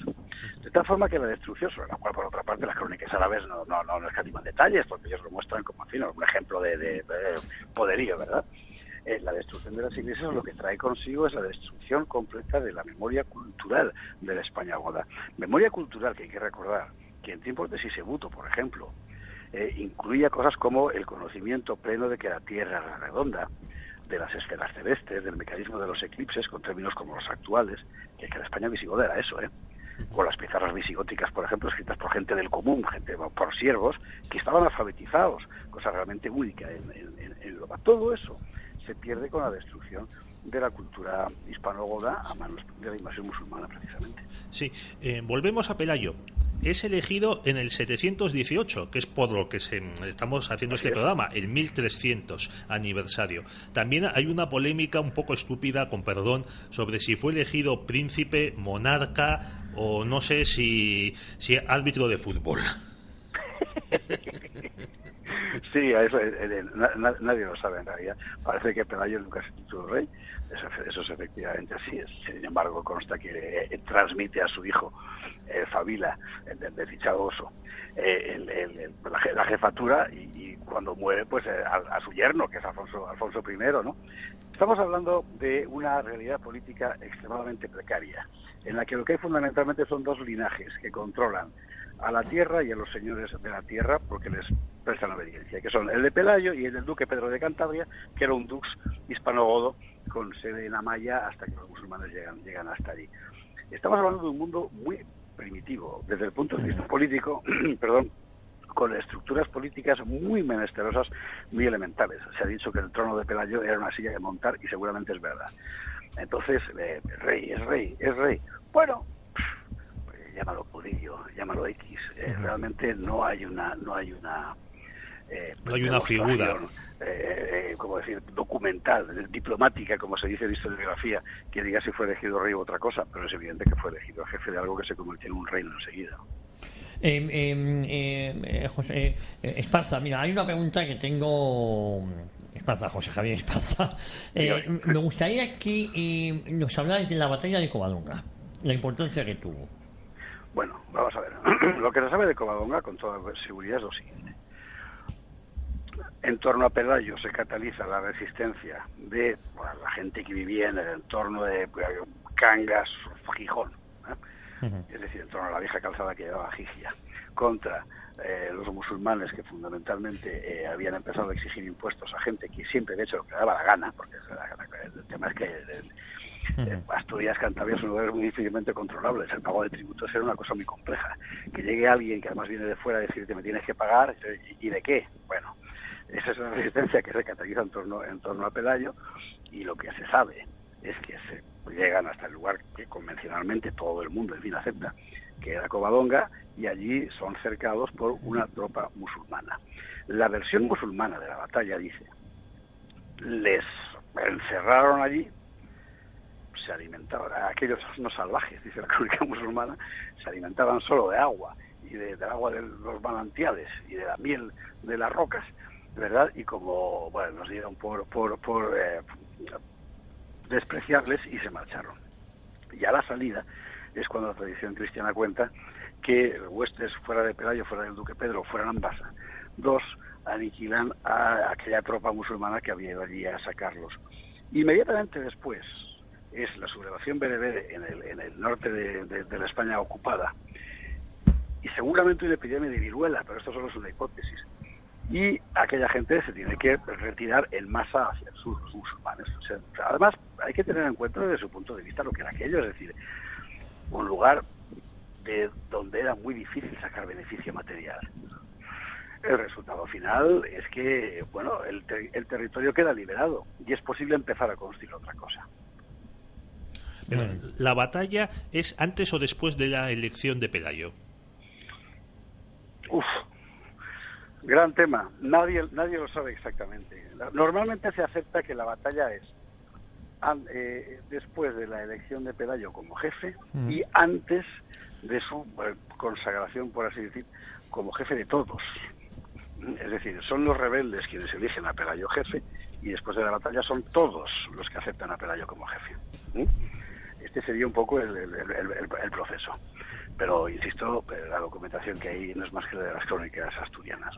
Speaker 8: De tal forma que la destrucción, sobre la cual por otra parte las crónicas árabes no escatiman detalles, porque ellos lo muestran como, en fin, un ejemplo de poderío, ¿verdad? La destrucción de las iglesias lo que trae consigo es la destrucción completa de la memoria cultural de la España goda. Memoria cultural que hay que recordar que en tiempos de Sisebuto, por ejemplo, incluía cosas como el conocimiento pleno de que la Tierra era redonda, de las esferas celestes, del mecanismo de los eclipses, con términos como los actuales, que la España visigoda era eso, con las pizarras visigóticas, por ejemplo, escritas por gente del común, por siervos, que estaban alfabetizados, cosa realmente única en Europa. Todo eso se pierde con la destrucción de la cultura hispano-goda a manos de la invasión musulmana, precisamente.
Speaker 7: Sí, volvemos a Pelayo. Es elegido en el 718, que es por lo que estamos haciendo este programa, el 1300 aniversario. También hay una polémica un poco estúpida, con perdón, sobre si fue elegido príncipe, monarca o no sé si árbitro de fútbol.
Speaker 8: Sí, eso nadie lo sabe en realidad. Parece que Pelayo nunca se tituló rey. Eso es efectivamente así. Sin embargo, consta que transmite a su hijo Fabila, de Fichagoso, la jefatura y cuando muere, pues a su yerno, que es Alfonso I, ¿no? Estamos hablando de una realidad política extremadamente precaria, en la que lo que hay fundamentalmente son dos linajes que controlan a la tierra y a los señores de la tierra porque les prestan obediencia, que son el de Pelayo y el del duque Pedro de Cantabria, que era un dux hispano-godo con sede en Amaya hasta que los musulmanes llegan hasta allí. Estamos hablando de un mundo muy primitivo desde el punto de vista político, perdón, con estructuras políticas muy menesterosas, muy elementales. Se ha dicho que el trono de Pelayo era una silla de montar y seguramente es verdad. Entonces, rey, es rey. Bueno, llámalo Pudillo, llámalo X. Realmente no hay una
Speaker 7: figura.
Speaker 8: ¿Cómo decir, documental, diplomática, como se dice en historiografía, que diga si fue elegido rey u otra cosa, pero es evidente que fue elegido jefe de algo que se convirtió en un reino enseguida.
Speaker 2: José Esparza, mira, hay una pregunta que tengo. Esparza, José Javier Esparza. Me gustaría que nos hablarais de la batalla de Covadonga, la importancia que tuvo.
Speaker 8: Bueno, vamos a ver. Lo que se sabe de Covadonga, con toda seguridad, es lo siguiente. En torno a Pelayo se cataliza la resistencia de la gente que vivía en el entorno de Cangas, Gijón, es decir, en torno a la vieja calzada que llevaba Gigia, contra los musulmanes que fundamentalmente habían empezado a exigir impuestos a gente que siempre, de hecho, lo que daba la gana, porque el tema es que Asturias, Cantabria son lugares muy difícilmente controlables. El pago de tributos era una cosa muy compleja. Que llegue alguien que además viene de fuera a decirte me tienes que pagar, ¿y de qué? Bueno, esa es una resistencia que se cataliza en torno a Pelayo, y lo que se sabe es que se llegan hasta el lugar que convencionalmente todo el mundo, en fin, acepta, que era Covadonga, y allí son cercados por una tropa musulmana. La versión musulmana de la batalla dice, les encerraron allí, se alimentaban, aquellos no salvajes, dice la crónica musulmana, se alimentaban solo de agua, y del agua de los manantiales, y de la miel de las rocas, ¿verdad? Y como, bueno, nos dieron por despreciables y se marcharon. Y a la salida es cuando la tradición cristiana cuenta que huestes fuera de Pelayo, fuera del duque Pedro, fueran ambas dos, aniquilan a aquella tropa musulmana que había ido allí a sacarlos. Inmediatamente después es la sublevación berebere en el norte de la España ocupada, y seguramente una epidemia de viruela, pero esto solo es una hipótesis, y aquella gente se tiene que retirar en masa hacia el sur, los musulmanes. O sea, además, hay que tener en cuenta desde su punto de vista lo que era aquello, es decir, un lugar de donde era muy difícil sacar beneficio material. El resultado final es que, bueno, el territorio queda liberado y es posible empezar a construir otra cosa.
Speaker 7: Pero, ¿la batalla es antes o después de la elección de Pelayo?
Speaker 8: Gran tema. Nadie lo sabe exactamente. Normalmente se acepta que la batalla es después de la elección de Pelayo como jefe y antes de su consagración, por así decir, como jefe de todos. Es decir, son los rebeldes quienes eligen a Pelayo jefe, y después de la batalla son todos los que aceptan a Pelayo como jefe. Este sería un poco el proceso. Pero, insisto, la documentación que hay no es más que la de las crónicas asturianas.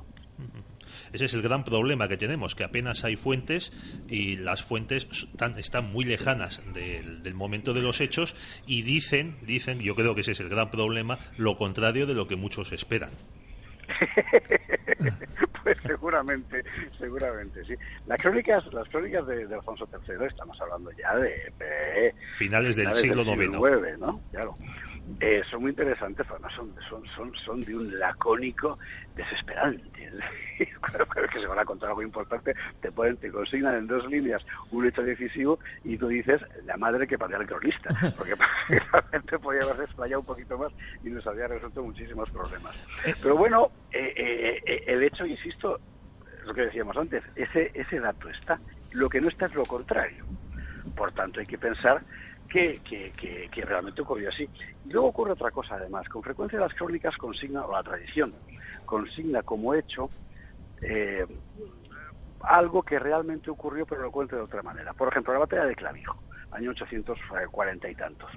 Speaker 7: Ese es el gran problema que tenemos, que apenas hay fuentes, y las fuentes están muy lejanas del momento de los hechos, y dicen, yo creo que ese es el gran problema, lo contrario de lo que muchos esperan.
Speaker 8: Pues seguramente, sí. Las crónicas de Alfonso III, estamos hablando ya de
Speaker 7: finales del siglo IX,
Speaker 8: ¿no? Claro. Son muy interesantes, además son de un lacónico desesperante. Creo que se van a contar algo importante, te consignan en 2 líneas un hecho decisivo y tú dices, la madre que parió al cronista, porque realmente podía haberse explayado un poquito más y nos había resuelto muchísimos problemas. Pero bueno, el hecho, insisto, lo que decíamos antes, ese dato está. Lo que no está es lo contrario. Por tanto, hay que pensar que realmente ocurrió así. Y luego ocurre otra cosa, además. Con frecuencia las crónicas consignan, o la tradición consigna como hecho algo que realmente ocurrió, pero lo cuenta de otra manera. Por ejemplo, la batalla de Clavijo, año 840 y tantos.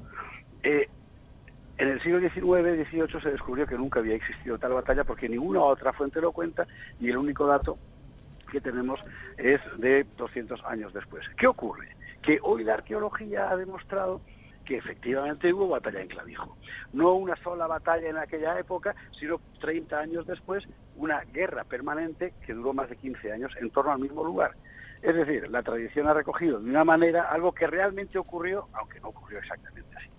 Speaker 8: En el siglo XIX, XVIII se descubrió que nunca había existido tal batalla porque ninguna otra fuente lo cuenta, y el único dato que tenemos es de 200 años después. ¿Qué ocurre? Que hoy la arqueología ha demostrado que efectivamente hubo batalla en Clavijo. No una sola batalla en aquella época, sino 30 años después, una guerra permanente que duró más de 15 años en torno al mismo lugar. Es decir, la tradición ha recogido de una manera algo que realmente ocurrió, aunque no ocurrió exactamente así.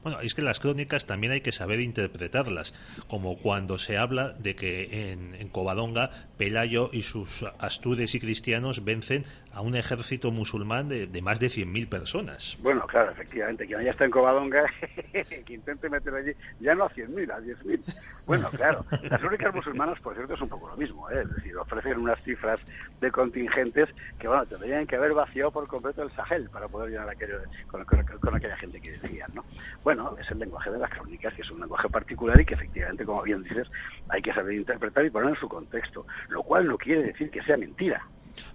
Speaker 7: Bueno, es que las crónicas también hay que saber interpretarlas, como cuando se habla de que en Covadonga Pelayo y sus astures y cristianos vencen a un ejército musulmán de más de 100.000 personas.
Speaker 8: Bueno, claro, efectivamente, quien ya está en Covadonga, que intente meter allí, ya no a 100.000, a 10.000. Bueno, claro, las crónicas musulmanas, por cierto, es un poco lo mismo, ¿eh? Es decir, ofrecen unas cifras de contingentes que, bueno, tendrían que haber vaciado por completo el Sahel para poder llenar aquello con aquella gente que decían, ¿no? Bueno, es el lenguaje de las crónicas, que es un lenguaje particular y que efectivamente, como bien dices, hay que saber interpretar y poner en su contexto, lo cual no quiere decir que sea mentira.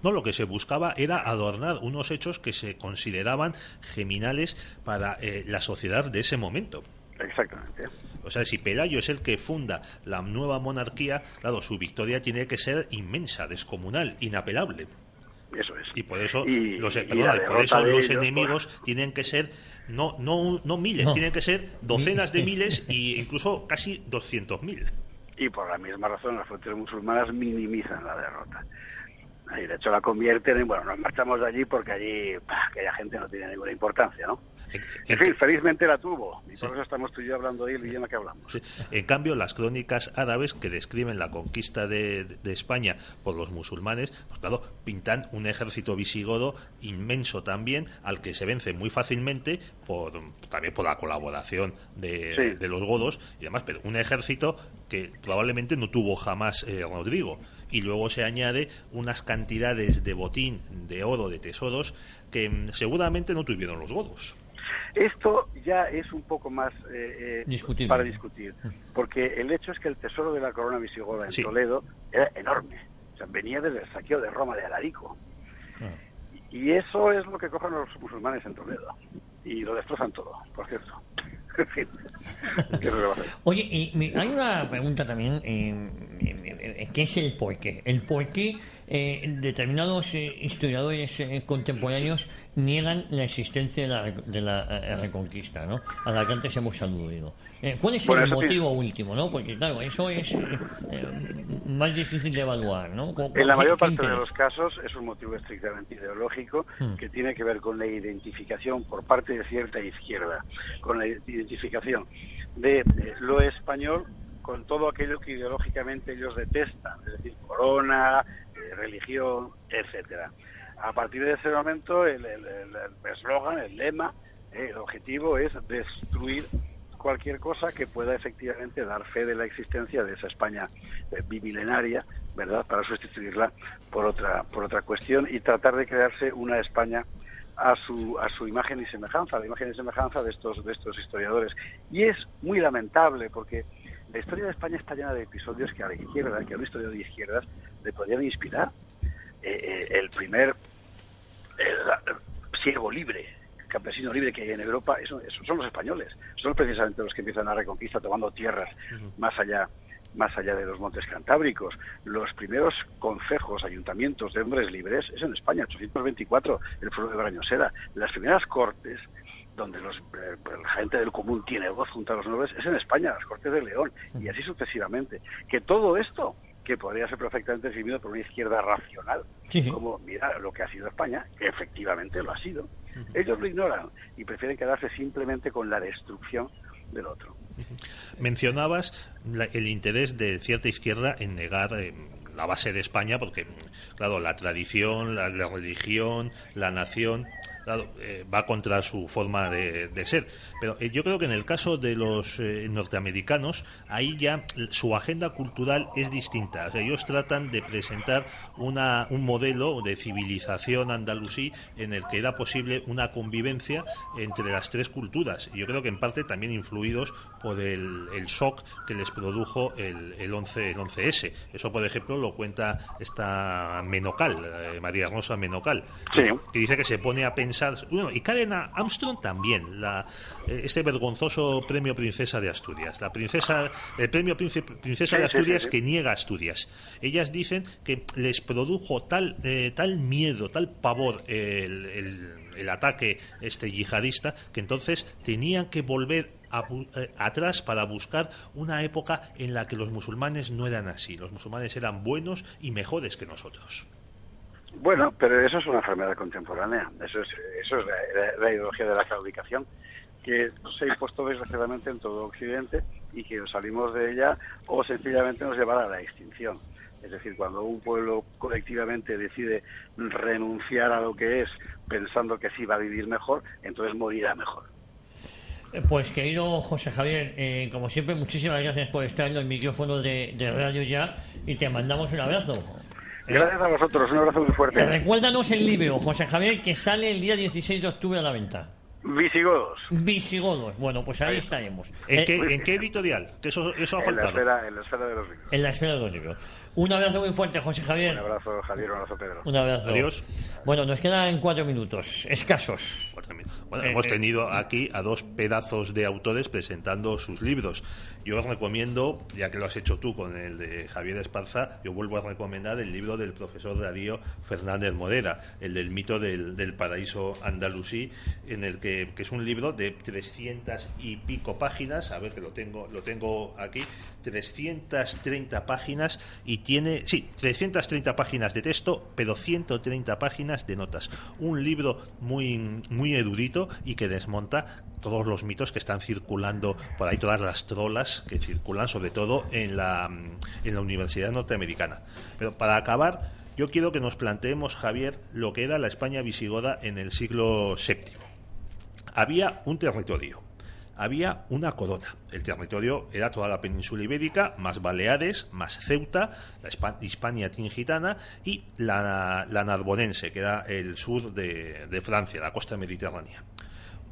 Speaker 7: No, lo que se buscaba era adornar unos hechos que se consideraban geminales para la sociedad de ese momento.
Speaker 8: Exactamente.
Speaker 7: O sea, si Pelayo es el que funda la nueva monarquía, claro, su victoria tiene que ser inmensa, descomunal, inapelable.
Speaker 8: Eso es.
Speaker 7: Y por eso los enemigos tienen que ser no miles, tienen que ser docenas de miles e incluso casi 200.000.
Speaker 8: Y por la misma razón las fuentes musulmanas minimizan la derrota. Y de hecho la convierten en, bueno, nos marchamos de allí porque allí aquella gente no tiene ninguna importancia, ¿no? En fin, felizmente la tuvo, y por eso estamos tú y yo hablando ahí el idioma que hablamos.
Speaker 7: Sí. En cambio, las crónicas árabes que describen la conquista de España por los musulmanes, pues claro, pintan un ejército visigodo inmenso también, al que se vence muy fácilmente, también por la colaboración de los godos y demás, pero un ejército que probablemente no tuvo jamás Rodrigo. Y luego se añade unas cantidades de botín, de oro, de tesoros, que seguramente no tuvieron los godos.
Speaker 8: Esto ya es un poco más para discutir, porque el hecho es que el tesoro de la corona visigoda en Toledo era enorme. O sea, venía desde el saqueo de Roma de Alarico. Y eso es lo que cogen los musulmanes en Toledo. Y lo destrozan todo, por cierto. En fin.
Speaker 2: Oye, y hay una pregunta también, ¿qué es el porqué? El porqué determinados historiadores contemporáneos niegan la existencia de la Reconquista, ¿no? A la que antes hemos aludido. ¿Cuál es el motivo último, no? Porque claro, eso es más difícil de evaluar, ¿no?
Speaker 8: En la mayor parte de los casos es un motivo estrictamente ideológico que tiene que ver con la identificación por parte de cierta izquierda, con la identificación de lo español con todo aquello que ideológicamente ellos detestan, es decir, corona, religión, etcétera. A partir de ese momento el eslogan, el lema, el objetivo es destruir cualquier cosa que pueda efectivamente dar fe de la existencia de esa España bimilenaria, ¿verdad?, para sustituirla por otra cuestión y tratar de crearse una España a su imagen y semejanza, la imagen y semejanza de estos historiadores. Y es muy lamentable porque la historia de España está llena de episodios que a la izquierda, que a un historiador de izquierdas le podrían inspirar. El primer siervo libre, campesino libre que hay en Europa, son los españoles. Son precisamente los que empiezan la Reconquista tomando tierras más allá de los montes cantábricos. Los primeros concejos, ayuntamientos de hombres libres es en España, 824, el pueblo de Brañosera. Las primeras cortes donde la gente del común tiene voz junto a los nobles es en España, las Cortes de León, y así sucesivamente. Que todo esto, que podría ser perfectamente definido por una izquierda racional, como mira lo que ha sido España, que efectivamente lo ha sido, ellos lo ignoran y prefieren quedarse simplemente con la destrucción del otro.
Speaker 7: Mencionabas el interés de cierta izquierda en negar la base de España, porque, claro, la tradición, la religión, la nación, claro, va contra su forma de ser. Pero yo creo que en el caso de los norteamericanos, ahí ya su agenda cultural es distinta. O sea, ellos tratan de presentar un modelo de civilización andalusí en el que era posible una convivencia entre las tres culturas. Y yo creo que en parte también influidos por el shock que les produjo el 11S. Eso, por ejemplo, lo cuenta esta Menocal, María Rosa Menocal, que dice que se pone a pensar, bueno, y Karen Armstrong también, este vergonzoso premio Princesa de Asturias, el premio Princesa de Asturias que niega Asturias. Ellas dicen que les produjo tal miedo, tal pavor el ataque yihadista, que entonces tenían que volver atrás para buscar una época en la que los musulmanes no eran así. Los musulmanes eran buenos y mejores que nosotros.
Speaker 8: Bueno, pero eso es una enfermedad contemporánea. Eso es la ideología de la claudicación. que se ha impuesto desgraciadamente en todo Occidente y que salimos de ella o sencillamente nos llevará a la extinción. Es decir, cuando un pueblo colectivamente decide renunciar a lo que es pensando que sí va a vivir mejor, entonces morirá mejor.
Speaker 2: Pues querido José Javier, como siempre, muchísimas gracias por estar en los micrófonos de Radio Ya y te mandamos un abrazo.
Speaker 8: Gracias a vosotros, un abrazo muy fuerte.
Speaker 2: Recuérdanos el libro, José Javier, que sale el día 16 de octubre a la venta.
Speaker 8: Visigodos.
Speaker 2: Bueno, pues ahí estaremos.
Speaker 7: ¿En qué editorial? Que eso ha faltado.
Speaker 8: En la esfera de los libros.
Speaker 2: En la esfera de los libros. Un abrazo muy fuerte, José Javier.
Speaker 8: Un abrazo, Javier, un abrazo, Pedro.
Speaker 2: Un abrazo.
Speaker 7: Adiós.
Speaker 2: Bueno, nos quedan 4 minutos, escasos.
Speaker 7: Bueno, hemos tenido aquí a dos pedazos de autores presentando sus libros. Yo os recomiendo, ya que lo has hecho tú con el de Javier Esparza, yo vuelvo a recomendar el libro del profesor Darío Fernández Morera, el del mito del paraíso andalusí, en el que es un libro de 300 y pico páginas, a ver que lo tengo aquí, 330 páginas y tiene, 330 páginas de texto, pero 130 páginas de notas. Un libro muy, muy erudito y que desmonta todos los mitos que están circulando por ahí, todas las trolas que circulan, sobre todo en la Universidad Norteamericana. Pero para acabar, yo quiero que nos planteemos, Javier, lo que era la España visigoda en el siglo VII. Había un territorio, había una corona. El territorio era toda la península ibérica, más Baleares, más Ceuta, la Hispania tingitana y la narbonense, que era el sur de Francia, la costa mediterránea.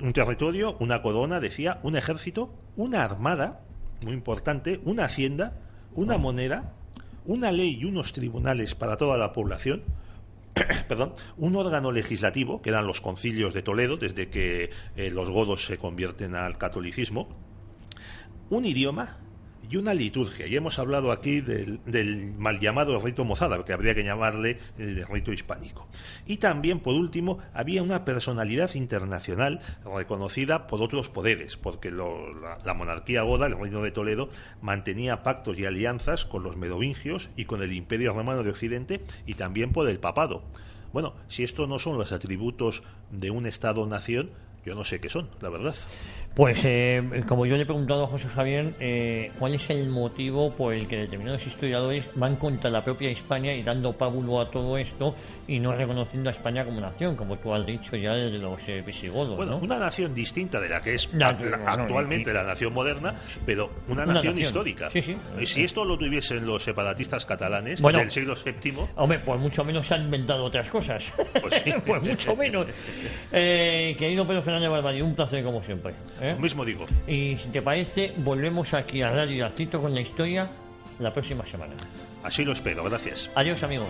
Speaker 7: Un territorio, una corona, decía, un ejército, una armada, muy importante, una hacienda, una moneda, una ley y unos tribunales para toda la población, un órgano legislativo, que eran los concilios de Toledo, desde que los godos se convierten al catolicismo, un idioma y una liturgia. Y hemos hablado aquí del mal llamado rito mozárabe, que habría que llamarle el rito hispánico. Y también, por último, había una personalidad internacional reconocida por otros poderes, porque la monarquía goda, el reino de Toledo, mantenía pactos y alianzas con los merovingios y con el Imperio Romano de Occidente, y también por el papado. Bueno, si estos no son los atributos de un Estado-nación, yo no sé qué son, la verdad.
Speaker 2: Pues, como yo le he preguntado a José Javier, ¿cuál es el motivo por el que determinados historiadores van contra la propia España y dando pábulo a todo esto y no reconociendo a España como nación, como tú has dicho ya desde los visigodos?
Speaker 7: Bueno,
Speaker 2: ¿no?
Speaker 7: Una nación distinta de la que es actualmente la nación moderna, pero una nación histórica.
Speaker 2: Sí, sí.
Speaker 7: Si esto lo tuviesen los separatistas catalanes del siglo VII...
Speaker 2: Hombre, pues mucho menos se han inventado otras cosas.
Speaker 7: Pues sí.
Speaker 2: Pues mucho menos. Querido Pedro Fernández Barbadillo, un placer como siempre.
Speaker 7: Lo mismo digo.
Speaker 2: Y si te parece, volvemos aquí a Radio Yacito con la historia la próxima semana.
Speaker 7: Así lo espero, gracias.
Speaker 2: Adiós, amigos.